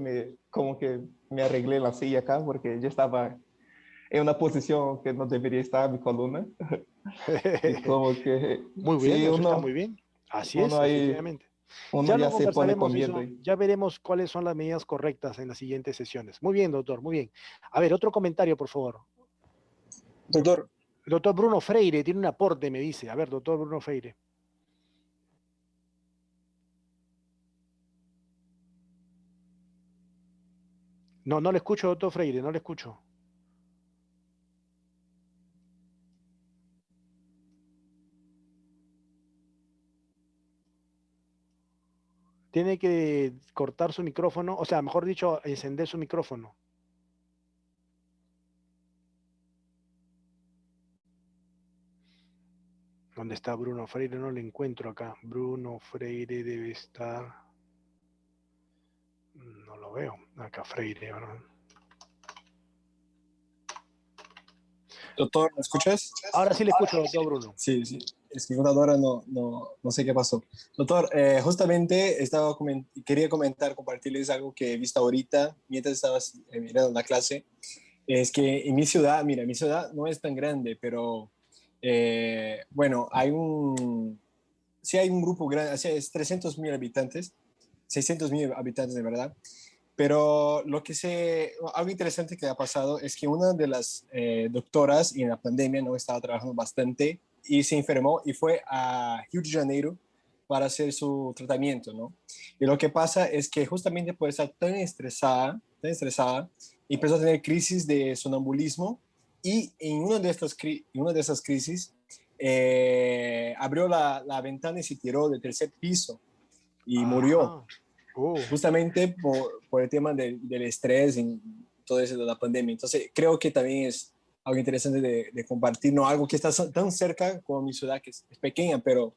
como que me arreglé en la silla acá porque yo estaba en una posición que no debería estar mi columna. Y como que Muy bien, sí, eso está muy bien. Así es, ahí, efectivamente. Uno Ya ya lo se pone conversaremos con miedo. eso, ya veremos cuáles son las medidas correctas en las siguientes sesiones. Muy bien, doctor, muy bien. A ver, otro comentario, por favor. Doctor, El doctor Bruno Freire tiene un aporte, me dice. A ver, doctor Bruno Freire. No, no le escucho, doctor Freire, no le escucho. Tiene que cortar su micrófono, o sea, mejor dicho, encender su micrófono. ¿Dónde está Bruno Freire? No lo encuentro acá. Bruno Freire debe estar... No lo veo. Acá Freire, ¿verdad? doctor, ¿me escuchas? Ahora sí le escucho, doctor Bruno. Sí, sí. Es que una hora no sé qué pasó. Doctor, justamente quería comentar, compartirles algo que he visto ahorita mientras estabas mirando la clase. Es que en mi ciudad, mira, mi ciudad no es tan grande, pero bueno, sí hay un grupo grande, o sea, es 300.000 habitantes, 600.000 habitantes de verdad. Pero algo interesante que ha pasado es que una de las doctoras en la pandemia no estaba trabajando bastante y se enfermó y fue a Rio de Janeiro para hacer su tratamiento, ¿no? Y lo que pasa es que justamente por estar tan estresada, empezó a tener crisis de sonambulismo y en una de esas crisis abrió la ventana y se tiró del tercer piso y murió Ajá. Oh, justamente por el tema del estrés y todo eso de la pandemia. Entonces, creo que también es algo interesante de compartir, no algo que está tan cerca como mi ciudad, que es pequeña, pero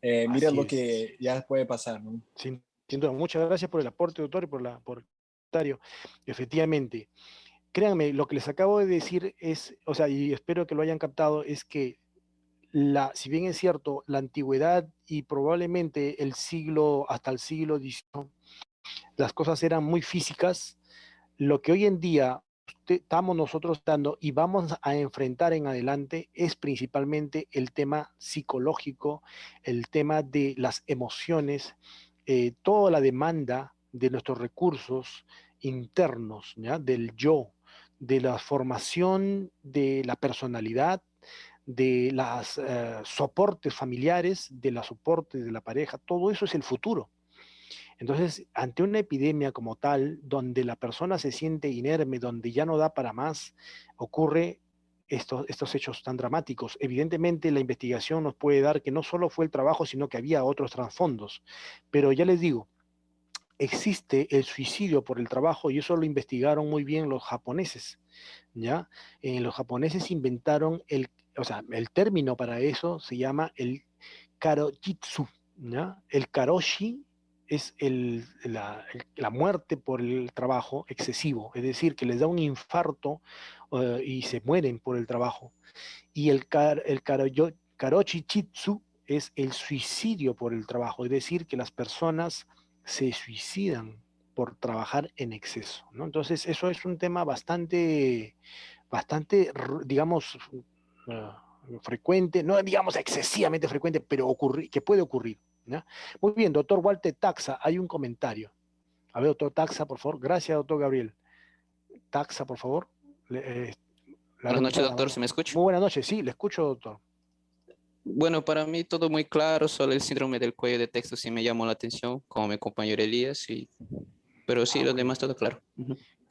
mira así lo es. que ya puede pasar, ¿no? Sin duda. Muchas gracias por el aporte, doctor, y por el comentario. Efectivamente, créanme, lo que les acabo de decir es, o sea, y espero que lo hayan captado, es que si bien es cierto, la antigüedad y probablemente hasta el siglo XIX, las cosas eran muy físicas, lo que hoy en día estamos nosotros dando y vamos a enfrentar en adelante es principalmente el tema psicológico, el tema de las emociones, toda la demanda de nuestros recursos internos, ¿ya? Del yo, de la formación de la personalidad, de los soportes familiares, de los soportes de la pareja, todo eso es el futuro. Entonces, ante una epidemia como tal, donde la persona se siente inerme, donde ya no da para más, ocurre estos hechos tan dramáticos. Evidentemente, la investigación nos puede dar que no solo fue el trabajo, sino que había otros trasfondos. Pero ya les digo, existe el suicidio por el trabajo y eso lo investigaron muy bien los japoneses, ¿ya? Los japoneses inventaron o sea, el término para eso se llama el karojitsu, ¿ya? El karoshi es la muerte por el trabajo excesivo, es decir, que les da un infarto y se mueren por el trabajo. Y karoshi-chitsu es el suicidio por el trabajo, es decir, que las personas se suicidan por trabajar en exceso, ¿no? Entonces, eso es un tema bastante, digamos, frecuente, no digamos excesivamente frecuente, pero que puede ocurrir, ¿ya? Muy bien, doctor Walter Taxa, hay un comentario. A ver, doctor Taxa, por favor. Gracias, doctor Gabriel. Taxa, por favor. Buenas noches, Levanta la doctor, mano. ¿se me escucha? Muy buenas noches, sí, le escucho, doctor. Bueno, para mí todo muy claro, solo el síndrome del cuello de texto sí me llamó la atención, como mi compañero Elías, pero sí, lo demás todo claro.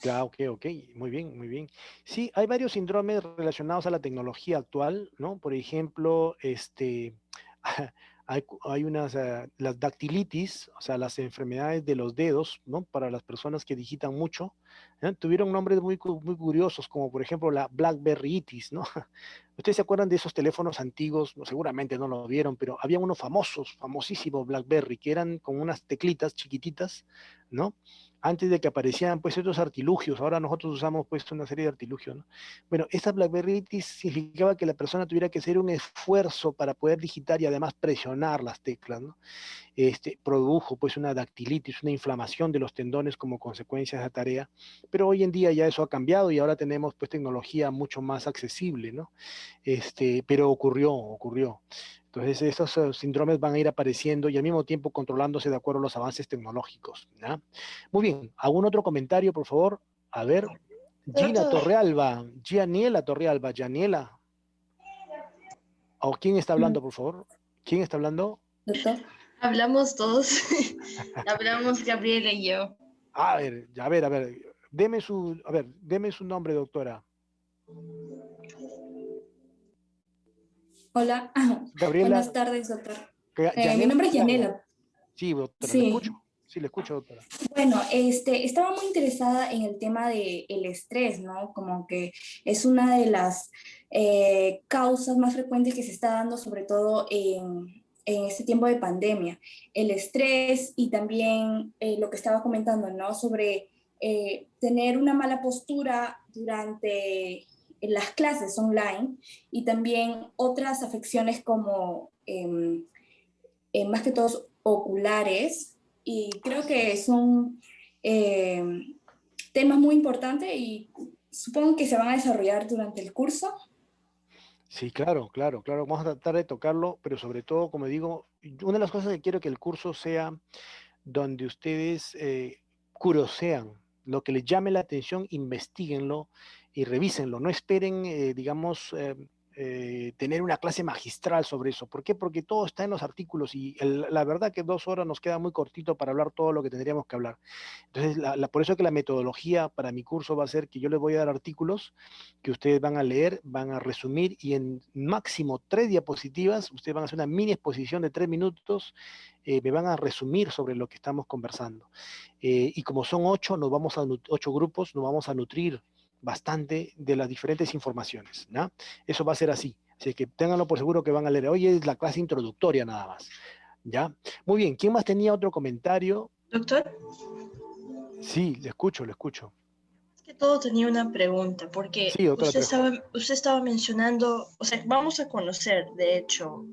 Ya, ok, muy bien, muy bien. Sí, hay varios síndromes relacionados a la tecnología actual, ¿no? Por ejemplo, hay unas, las dactilitis, o sea, las enfermedades de los dedos, ¿no? Para las personas que digitan mucho, ¿eh? Tuvieron nombres muy curiosos, como por ejemplo la Blackberryitis, ¿no? ¿Ustedes se acuerdan de esos teléfonos antiguos? No, seguramente no lo vieron, pero había unos famosísimos Blackberry, que eran con unas teclitas chiquititas, ¿no? Antes de que aparecieran pues estos artilugios, ahora nosotros usamos pues una serie de artilugios, ¿no? Bueno, esta Blackberryitis significaba que la persona tuviera que hacer un esfuerzo para poder digitar y además presionar las teclas, ¿no? Produjo pues una dactilitis, una inflamación de los tendones como consecuencia de esa tarea, pero hoy en día ya eso ha cambiado y ahora tenemos pues tecnología mucho más accesible, ¿no? Pero ocurrió. Entonces, esos síndromes van a ir apareciendo y al mismo tiempo controlándose de acuerdo a los avances tecnológicos, ¿ya? Muy bien, ¿algún otro comentario, por favor? A ver, Gina Doctor, Torrealba, Gianiela Torrealba, Gianiela. ¿O quién está hablando, por favor? ¿Quién está hablando? Doctor. Hablamos todos. Hablamos Gabriela y yo. A ver, a ver, deme su nombre, doctora. Hola, Gabriela. buenas tardes, doctor. Mi Yanela nombre es Torrealba. Yanela. Sí, doctora, le Sí. escucho. Sí, le escucho, doctora. Bueno, estaba muy interesada en el tema del estrés, ¿no? Como que es una de las causas más frecuentes que se está dando, sobre todo en este tiempo de pandemia. El estrés y también lo que estaba comentando, ¿no? Sobre tener una mala postura durante las clases online y también otras afecciones como más que todo oculares, y creo que son eh, temas muy importantes y supongo que se van a desarrollar durante el curso. Sí, claro, claro, claro. Vamos a tratar de tocarlo, pero sobre todo, como digo, una de las cosas que quiero que el curso sea donde ustedes curiosean, lo que les llame la atención, investiguenlo y revísenlo. No esperen, digamos, tener una clase magistral sobre eso. ¿Por qué? Porque todo está en los artículos y la verdad que 2 horas nos queda muy cortito para hablar todo lo que tendríamos que hablar. Entonces, por eso que la metodología para mi curso va a ser que yo les voy a dar artículos que ustedes van a leer, van a resumir y en máximo 3 diapositivas, ustedes van a hacer una mini exposición de 3 minutos, me van a resumir sobre lo que estamos conversando. Y como son 8 grupos, nos vamos a nutrir bastante de las diferentes informaciones, ¿no? Eso va a ser así. Así que ténganlo por seguro que van a leer. Hoy es la clase introductoria nada más, ¿ya? Muy bien, ¿quién más tenía otro comentario? Doctor, Sí, le escucho, le escucho. es que todo tenía una pregunta, porque Sí, doctora Trejo. usted estaba mencionando, o sea, vamos a conocer, de hecho,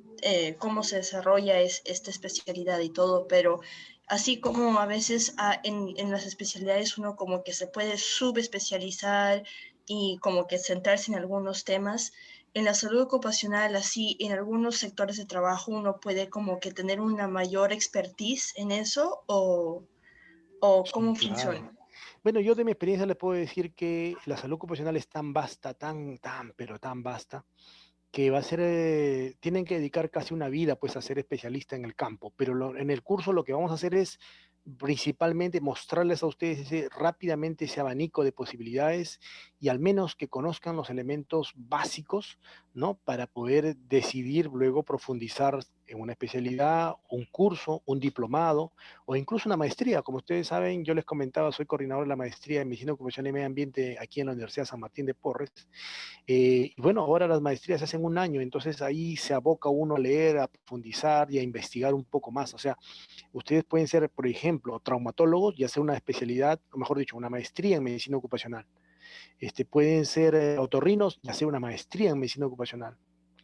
cómo se desarrolla esta especialidad y todo, pero así como a veces en las especialidades uno como que se puede subespecializar y como que centrarse en algunos temas, en la salud ocupacional, así en algunos sectores de trabajo uno puede como que tener una mayor expertise en eso o Sí, cómo claro. funciona. Bueno, yo de mi experiencia les puedo decir que la salud ocupacional es tan vasta, pero tan vasta, que va a ser, tienen que dedicar casi una vida pues a ser especialista en el campo, pero en el curso lo que vamos a hacer es principalmente mostrarles a ustedes rápidamente ese abanico de posibilidades y al menos que conozcan los elementos básicos, ¿no? Para poder decidir luego profundizar en una especialidad, un curso, un diplomado o incluso una maestría. Como ustedes saben, yo les comentaba, soy coordinador de la maestría en Medicina Ocupacional y Medio Ambiente aquí en la Universidad San Martín de Porres. Y bueno, ahora las maestrías se hacen un año, entonces ahí se aboca uno a leer, a profundizar y a investigar un poco más. O sea, ustedes pueden ser, por ejemplo, traumatólogos y hacer una especialidad, o mejor dicho, una maestría en medicina ocupacional. Pueden ser otorrinos y hacer una maestría en medicina ocupacional,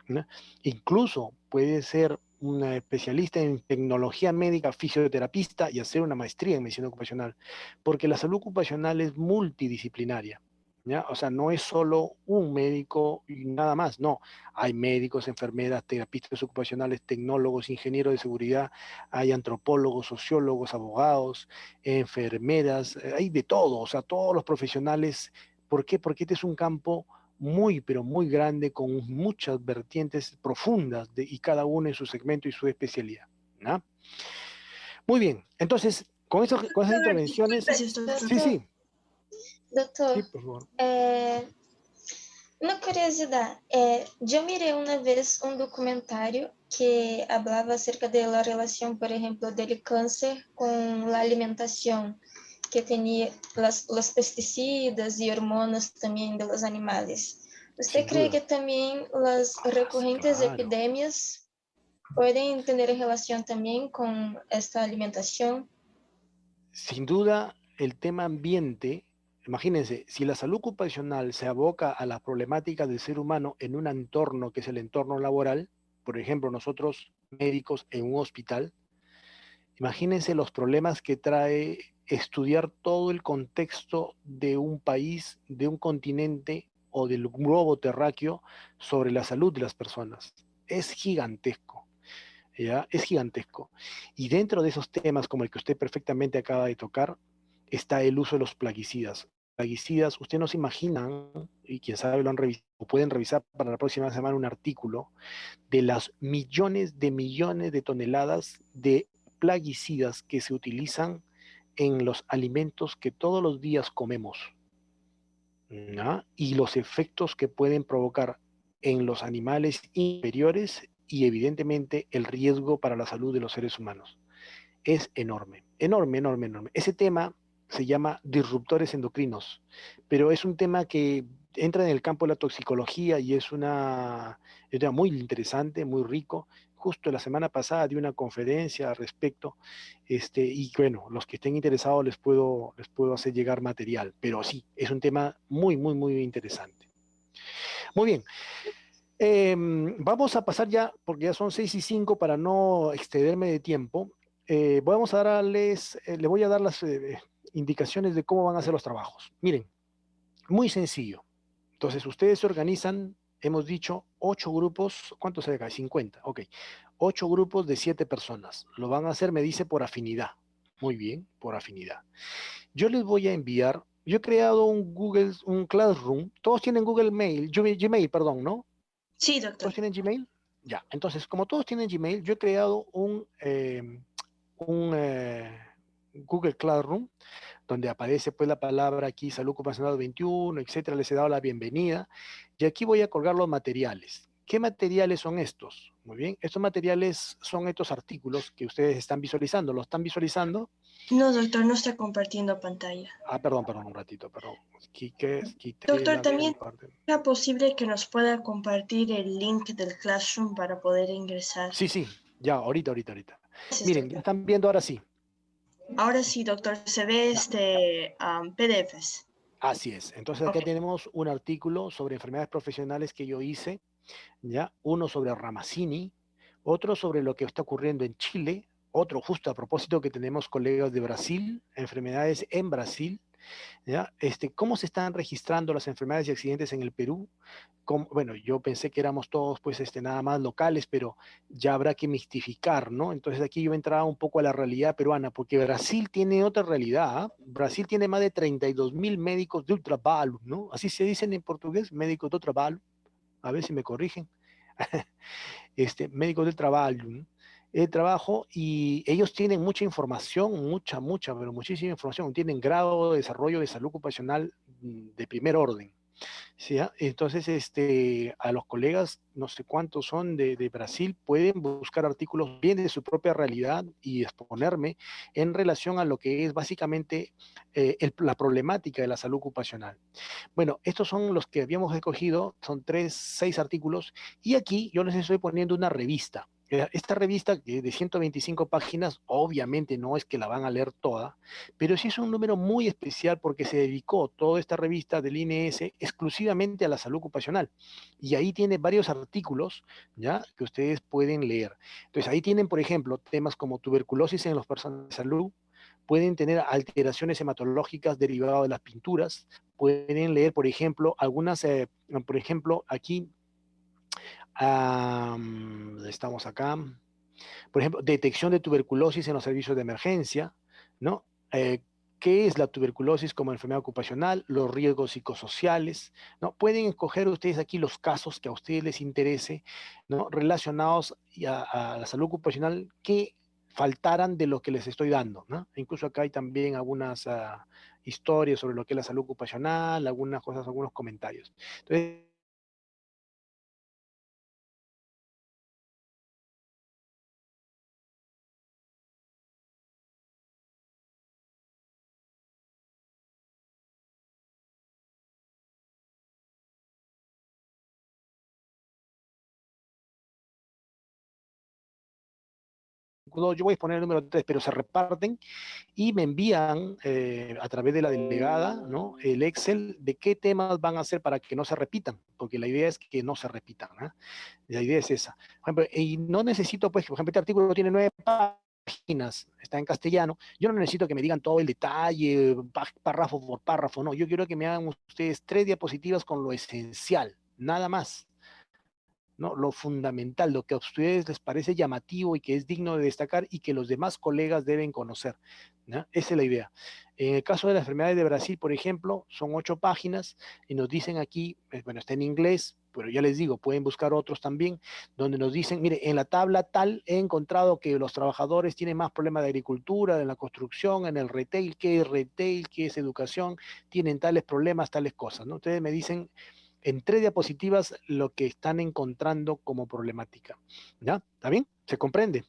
¿no? Incluso puede ser una especialista en tecnología médica, fisioterapista y hacer una maestría en medicina ocupacional, porque la salud ocupacional es multidisciplinaria. ¿Ya? O sea, no es solo un médico y nada más, no. Hay médicos, enfermeras, terapistas ocupacionales, tecnólogos, ingenieros de seguridad, hay antropólogos, sociólogos, abogados, enfermeras, hay de todo, o sea, todos los profesionales. ¿Por qué? Porque este es un campo muy, pero muy grande, con muchas vertientes profundas y cada uno en su segmento y su especialidad, ¿no? Muy bien, entonces, con esas intervenciones, Gracias, doctor. sí, sí, Doctor, sí, por favor. una curiosidad, yo miré una vez un documentario que hablaba acerca de la relación, por ejemplo, del cáncer con la alimentación, que tenía los pesticidas y hormonas también de los animales. ¿Usted Sin cree duda. que también las recurrentes Claro. epidemias pueden tener relación también con esta alimentación? Sin duda, el tema ambiente, imagínense, si la salud ocupacional se aboca a la problemática del ser humano en un entorno que es el entorno laboral, por ejemplo, nosotros médicos en un hospital, imagínense los problemas que trae estudiar todo el contexto de un país, de un continente o del globo terráqueo sobre la salud de las personas. es gigantesco. ¿Ya? Es gigantesco. Y dentro de esos temas, como el que usted perfectamente acaba de tocar, está el uso de los plaguicidas. Plaguicidas, usted no se imagina, y quién sabe lo han revisado, o pueden revisar para la próxima semana un artículo de las millones de toneladas de plaguicidas que se utilizan en los alimentos que todos los días comemos, ¿no? Y los efectos que pueden provocar en los animales inferiores y evidentemente el riesgo para la salud de los seres humanos. Es enorme, enorme, enorme, enorme. Ese tema se llama disruptores endocrinos, pero es un tema que entra en el campo de la toxicología y es un tema muy interesante, muy rico. Justo la semana pasada di una conferencia al respecto, y bueno, los que estén interesados les puedo hacer llegar material, pero sí, es un tema muy, muy, muy interesante. Muy bien. Vamos a pasar ya, porque ya son 6:05 para no excederme de tiempo. Vamos a darles, le voy a dar las indicaciones de cómo van a ser los trabajos. Miren, muy sencillo. Entonces, ustedes se organizan, hemos dicho, 8 grupos, ¿cuántos hay acá? 50, ok. 8 grupos de 7 personas. Lo van a hacer, me dice, por afinidad. Muy bien, por afinidad. Yo les voy a enviar, yo he creado un Classroom, todos tienen Google Mail, Gmail, perdón, ¿no? Sí, doctor. ¿Todos tienen Gmail? Ya, entonces, como todos tienen Gmail, yo he creado un Google Classroom, donde aparece pues la palabra aquí, Salud Ocupacional 21, etcétera, les he dado la bienvenida, y aquí voy a colgar los materiales. ¿Qué materiales son estos? Muy bien, estos materiales son estos artículos que ustedes están visualizando. ¿Lo están visualizando? No, doctor, no está compartiendo pantalla. Perdón, un ratito, perdón. Quité Doctor, la también parte. ¿es posible que nos pueda compartir el link del Classroom para poder ingresar? Sí, ya, ahorita. Gracias, Miren, doctor. están viendo ahora sí. Ahora sí, doctor, se ve PDFs. Así es. Entonces acá tenemos un artículo sobre enfermedades profesionales que yo hice, ¿ya? Uno sobre Ramazzini, otro sobre lo que está ocurriendo en Chile, otro justo a propósito que tenemos colegas de Brasil, enfermedades en Brasil, ¿ya? ¿Cómo se están registrando las enfermedades y accidentes en el Perú? Bueno, yo pensé que éramos todos, pues, nada más locales, pero ya habrá que mistificar, ¿no? Entonces aquí yo entraba un poco a la realidad peruana, porque Brasil tiene otra realidad, ¿eh? Brasil tiene más de 32.000 médicos de ultravalum, ¿no? Así se dicen en portugués, médicos de ultravalum. A ver si me corrigen. Médicos del trabajo, trabajo, y ellos tienen mucha información, pero muchísima información, tienen grado de desarrollo de salud ocupacional de primer orden. ¿Sí? Entonces, a los colegas, no sé cuántos son de Brasil, pueden buscar artículos bien de su propia realidad y exponerme en relación a lo que es básicamente la problemática de la salud ocupacional. Bueno, estos son los que habíamos escogido, son 6 artículos, y aquí yo les estoy poniendo una revista. Esta revista de 125 páginas, obviamente no es que la van a leer toda, pero sí es un número muy especial porque se dedicó toda esta revista del INS exclusivamente a la salud ocupacional. Y ahí tiene varios artículos, ¿ya? Que ustedes pueden leer. Entonces ahí tienen, por ejemplo, temas como tuberculosis en las personas de salud, pueden tener alteraciones hematológicas derivadas de las pinturas, pueden leer, por ejemplo, por ejemplo, aquí, estamos acá, por ejemplo, detección de tuberculosis en los servicios de emergencia, ¿no? ¿Qué es la tuberculosis como enfermedad ocupacional? Los riesgos psicosociales, ¿no? Pueden escoger ustedes aquí los casos que a ustedes les interese, ¿no? Relacionados a la salud ocupacional que faltaran de lo que les estoy dando, ¿no? Incluso acá hay también algunas historias sobre lo que es la salud ocupacional, algunas cosas, algunos comentarios. Entonces, yo voy a exponer el número 3, pero se reparten y me envían a través de la delegada, ¿no? El Excel de qué temas van a hacer para que no se repitan, porque la idea es que no se repitan, ¿eh? La idea es esa. Por ejemplo, y no necesito, pues, por ejemplo, este artículo tiene 9 páginas, está en castellano, yo no necesito que me digan todo el detalle, párrafo por párrafo, no, yo quiero que me hagan ustedes 3 diapositivas con lo esencial, nada más. ¿no? Lo fundamental, lo que a ustedes les parece llamativo y que es digno de destacar y que los demás colegas deben conocer, ¿no? Esa es la idea. En el caso de las enfermedades de Brasil, por ejemplo, son 8 páginas y nos dicen aquí, bueno, está en inglés, pero ya les digo, pueden buscar otros también, donde nos dicen, mire, en la tabla tal he encontrado que los trabajadores tienen más problemas de agricultura, en la construcción, en el retail, qué es educación, tienen tales problemas, tales cosas, ¿no? Ustedes me dicen en 3 diapositivas lo que están encontrando como problemática. ¿Ya? ¿Está bien? ¿Se comprende?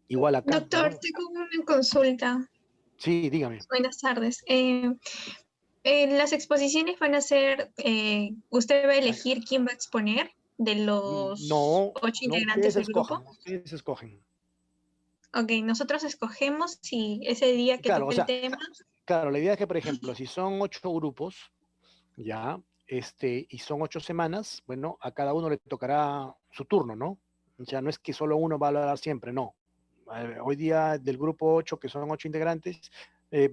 Igual acá. Doctor, ¿no? tengo una consulta. Sí, dígame. Buenas tardes. Las exposiciones van a ser, ¿usted va a elegir quién va a exponer de los No, 8 no, integrantes del grupo? ustedes escogen. Ok, nosotros escogemos si ese día que Claro, toque o el sea, tema. claro, la idea es que, por ejemplo, si son 8 grupos, ya, y son 8 semanas, bueno, a cada uno le tocará su turno, ¿no? O sea, no es que solo uno va a hablar siempre, no. Hoy día del grupo 8, que son 8 integrantes,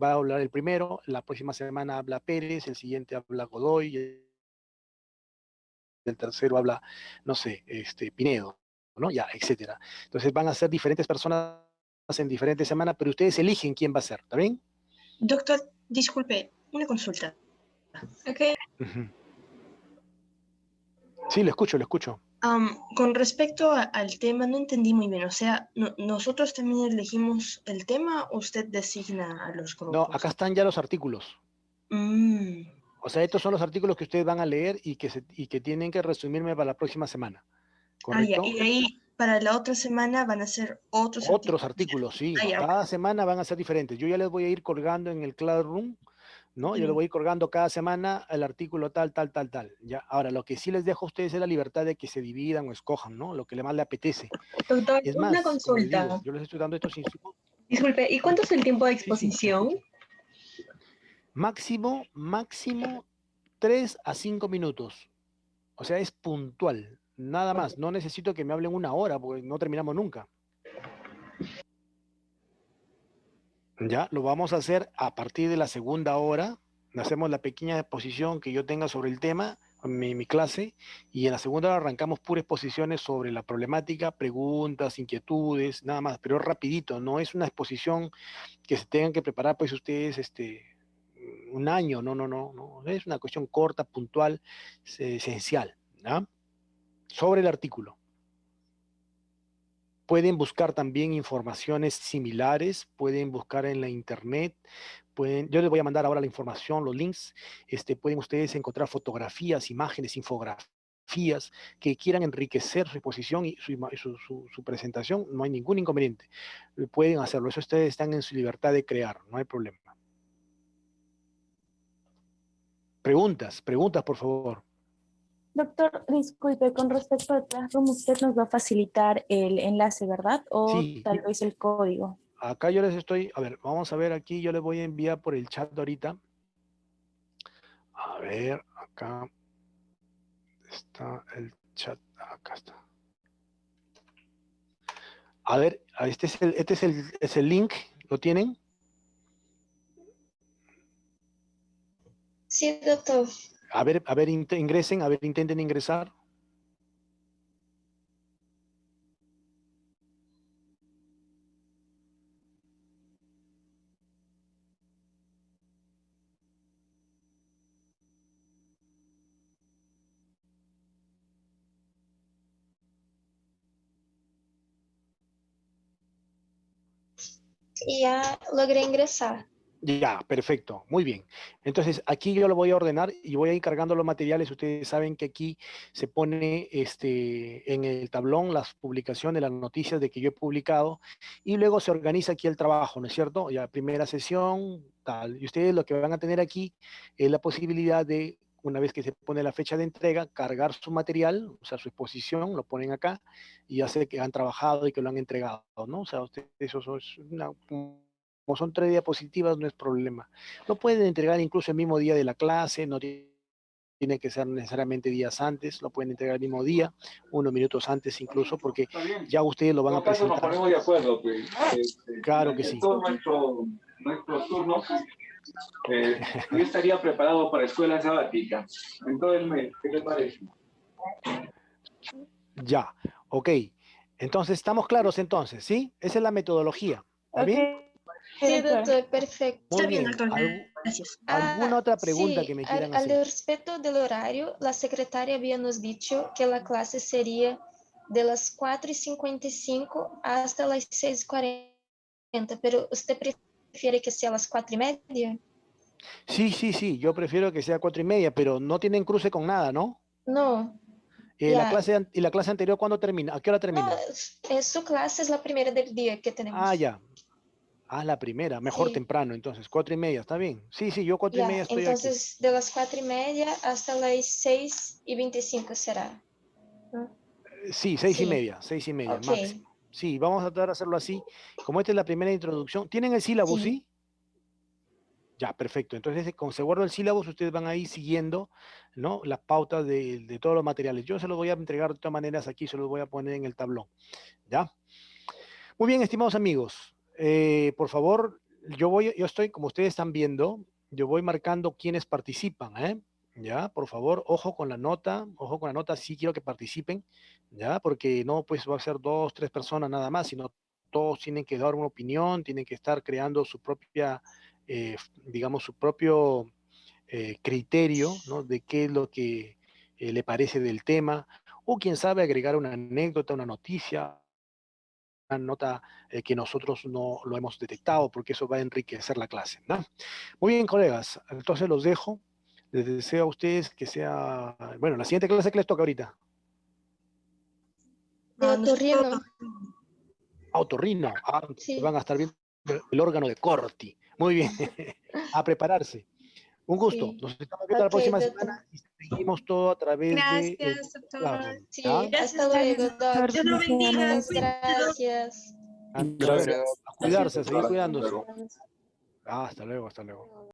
va a hablar el primero, la próxima semana habla Pérez, el siguiente habla Godoy, el tercero habla, no sé, Pinedo, ¿no? Ya, etcétera. Entonces van a ser diferentes personas en diferentes semanas, pero ustedes eligen quién va a ser, ¿está bien? Doctor, disculpe, una consulta. Ok. Uh-huh. Sí, lo escucho, lo escucho. Con respecto al tema, no entendí muy bien. O sea, ¿nosotros también elegimos el tema o usted designa a los grupos? No, acá están ya los artículos. O sea, estos son los artículos que ustedes van a leer y que tienen que resumirme para la próxima semana. ¿Correcto? Y de ahí, para la otra semana van a ser otros artículos, sí. Cada semana van a ser diferentes. Yo ya les voy a ir colgando en el Classroom, ¿no? Yo les voy a ir colgando cada semana el artículo tal. ¿Ya? Ahora, lo que sí les dejo a ustedes es la libertad de que se dividan o escojan, ¿no? Lo que más le apetece. Doctor, es una más, consulta. como les digo, yo les estoy dando estos insumos. Disculpe, ¿y cuánto es el tiempo de exposición? Sí, máximo 3 a 5 minutos. O sea, es puntual. Nada más. No necesito que me hablen 1 hora, porque no terminamos nunca. Ya, lo vamos a hacer a partir de la segunda hora. Hacemos la pequeña exposición que yo tenga sobre el tema, mi clase, y en la segunda hora arrancamos puras exposiciones sobre la problemática, preguntas, inquietudes, nada más, pero rapidito, no es una exposición que se tengan que preparar pues ustedes 1 año, no, es una cuestión corta, puntual, esencial, ¿no? Sobre el artículo. Pueden buscar también informaciones similares, pueden buscar en la internet, yo les voy a mandar ahora la información, los links, pueden ustedes encontrar fotografías, imágenes, infografías que quieran enriquecer su exposición y su presentación, no hay ningún inconveniente. Pueden hacerlo, eso ustedes están en su libertad de crear, no hay problema. Preguntas, por favor. Doctor, disculpe, con respecto al Classroom, usted nos va a facilitar el enlace, ¿verdad? O sí, tal vez el código. Acá yo les estoy, a ver, vamos a ver aquí, yo les voy a enviar por el chat ahorita. A ver, acá está el chat, acá está. A ver, este es el link, ¿lo tienen? Sí, doctor. A ver, ingresen, a ver, intenten ingresar. Y ya logré ingresar. Ya, perfecto, muy bien. Entonces, aquí yo lo voy a ordenar y voy a ir cargando los materiales. Ustedes saben que aquí se pone en el tablón las publicaciones, las noticias de que yo he publicado y luego se organiza aquí el trabajo, ¿no es cierto? Ya primera sesión, tal. Y ustedes lo que van a tener aquí es la posibilidad de, una vez que se pone la fecha de entrega, cargar su material, o sea, su exposición, lo ponen acá y ya sé que han trabajado y que lo han entregado, ¿no? O sea, ustedes, eso es como son 3 diapositivas, no es problema. Lo pueden entregar incluso el mismo día de la clase, no tiene que ser necesariamente días antes, lo pueden entregar el mismo día, unos minutos antes incluso, porque ya ustedes lo van a presentar. Nos ponemos de acuerdo, pues. Claro que sí. Todo nuestro turno, yo estaría preparado para escuela sabática en todo el mes. ¿Qué te parece? Ya, ok. Entonces, ¿estamos claros entonces? ¿Sí? Esa es la metodología. ¿Está bien? Sí, doctor, perfecto. Muy Está bien, bien. doctor. Gracias. ¿Alguna otra pregunta que me quieran al hacer? respecto del horario, la secretaria había nos dicho que la clase sería de las 4:55 hasta las 6:40, pero ¿usted prefiere que sea a las 4:30? Sí, sí, sí. Yo prefiero que sea 4:30, pero no tienen cruce con nada, ¿no? No, La ya. ¿Y la clase anterior cuándo termina? ¿A qué hora No, termina? su clase es la primera del día que Ah, tenemos. ya. Ah, la primera. Mejor Sí, temprano, entonces. 4:30, ¿está bien? Sí, sí, yo 4:30 ya. estoy aquí. Entonces, de las 4:30 hasta las 6:25 será, ¿no? Sí, Sí, 6:30, ok. máximo. Sí, vamos a tratar de hacerlo así. Como esta es la primera introducción. ¿Tienen el sílabo, Sí, sí? Ya, perfecto. Entonces, con se guarda el sílabo, ustedes van a ir siguiendo, ¿no? Las pautas de todos los materiales. Yo se los voy a entregar de todas maneras aquí, se los voy a poner en el tablón. ¿Ya? Muy bien, estimados amigos. Por favor, yo estoy, como ustedes están viendo, yo voy marcando quienes participan, ¿eh? Ya, por favor, ojo con la nota, sí quiero que participen, ya, porque no, pues va a ser 2, 3 personas nada más, sino todos tienen que dar una opinión, tienen que estar creando su propia, digamos, su propio criterio, ¿no? De qué es lo que le parece del tema, o quién sabe agregar una anécdota, una noticia, una nota que nosotros no lo hemos detectado, porque eso va a enriquecer la clase, ¿no? Muy bien, colegas, entonces los dejo. Les deseo a ustedes que sea, bueno, la siguiente clase que les toca ahorita. de Nosotros, otorrino. Otorrino. Sí, Van a estar viendo el órgano de Corti. Muy bien, a prepararse. Un gusto. sí. Nos estamos viendo la Ok, próxima doctor. semana y seguimos todo a través de Gracias, doctor. Classroom. Sí, ¿Ya? hasta gracias, luego, Doctor, Doc. Dios lo bendiga. bendiciones. Cuídense. Gracias. Hasta luego. Gracias. A Gracias, cuidarse, a seguir doctora. Hasta cuidándose. luego. Hasta luego, hasta luego.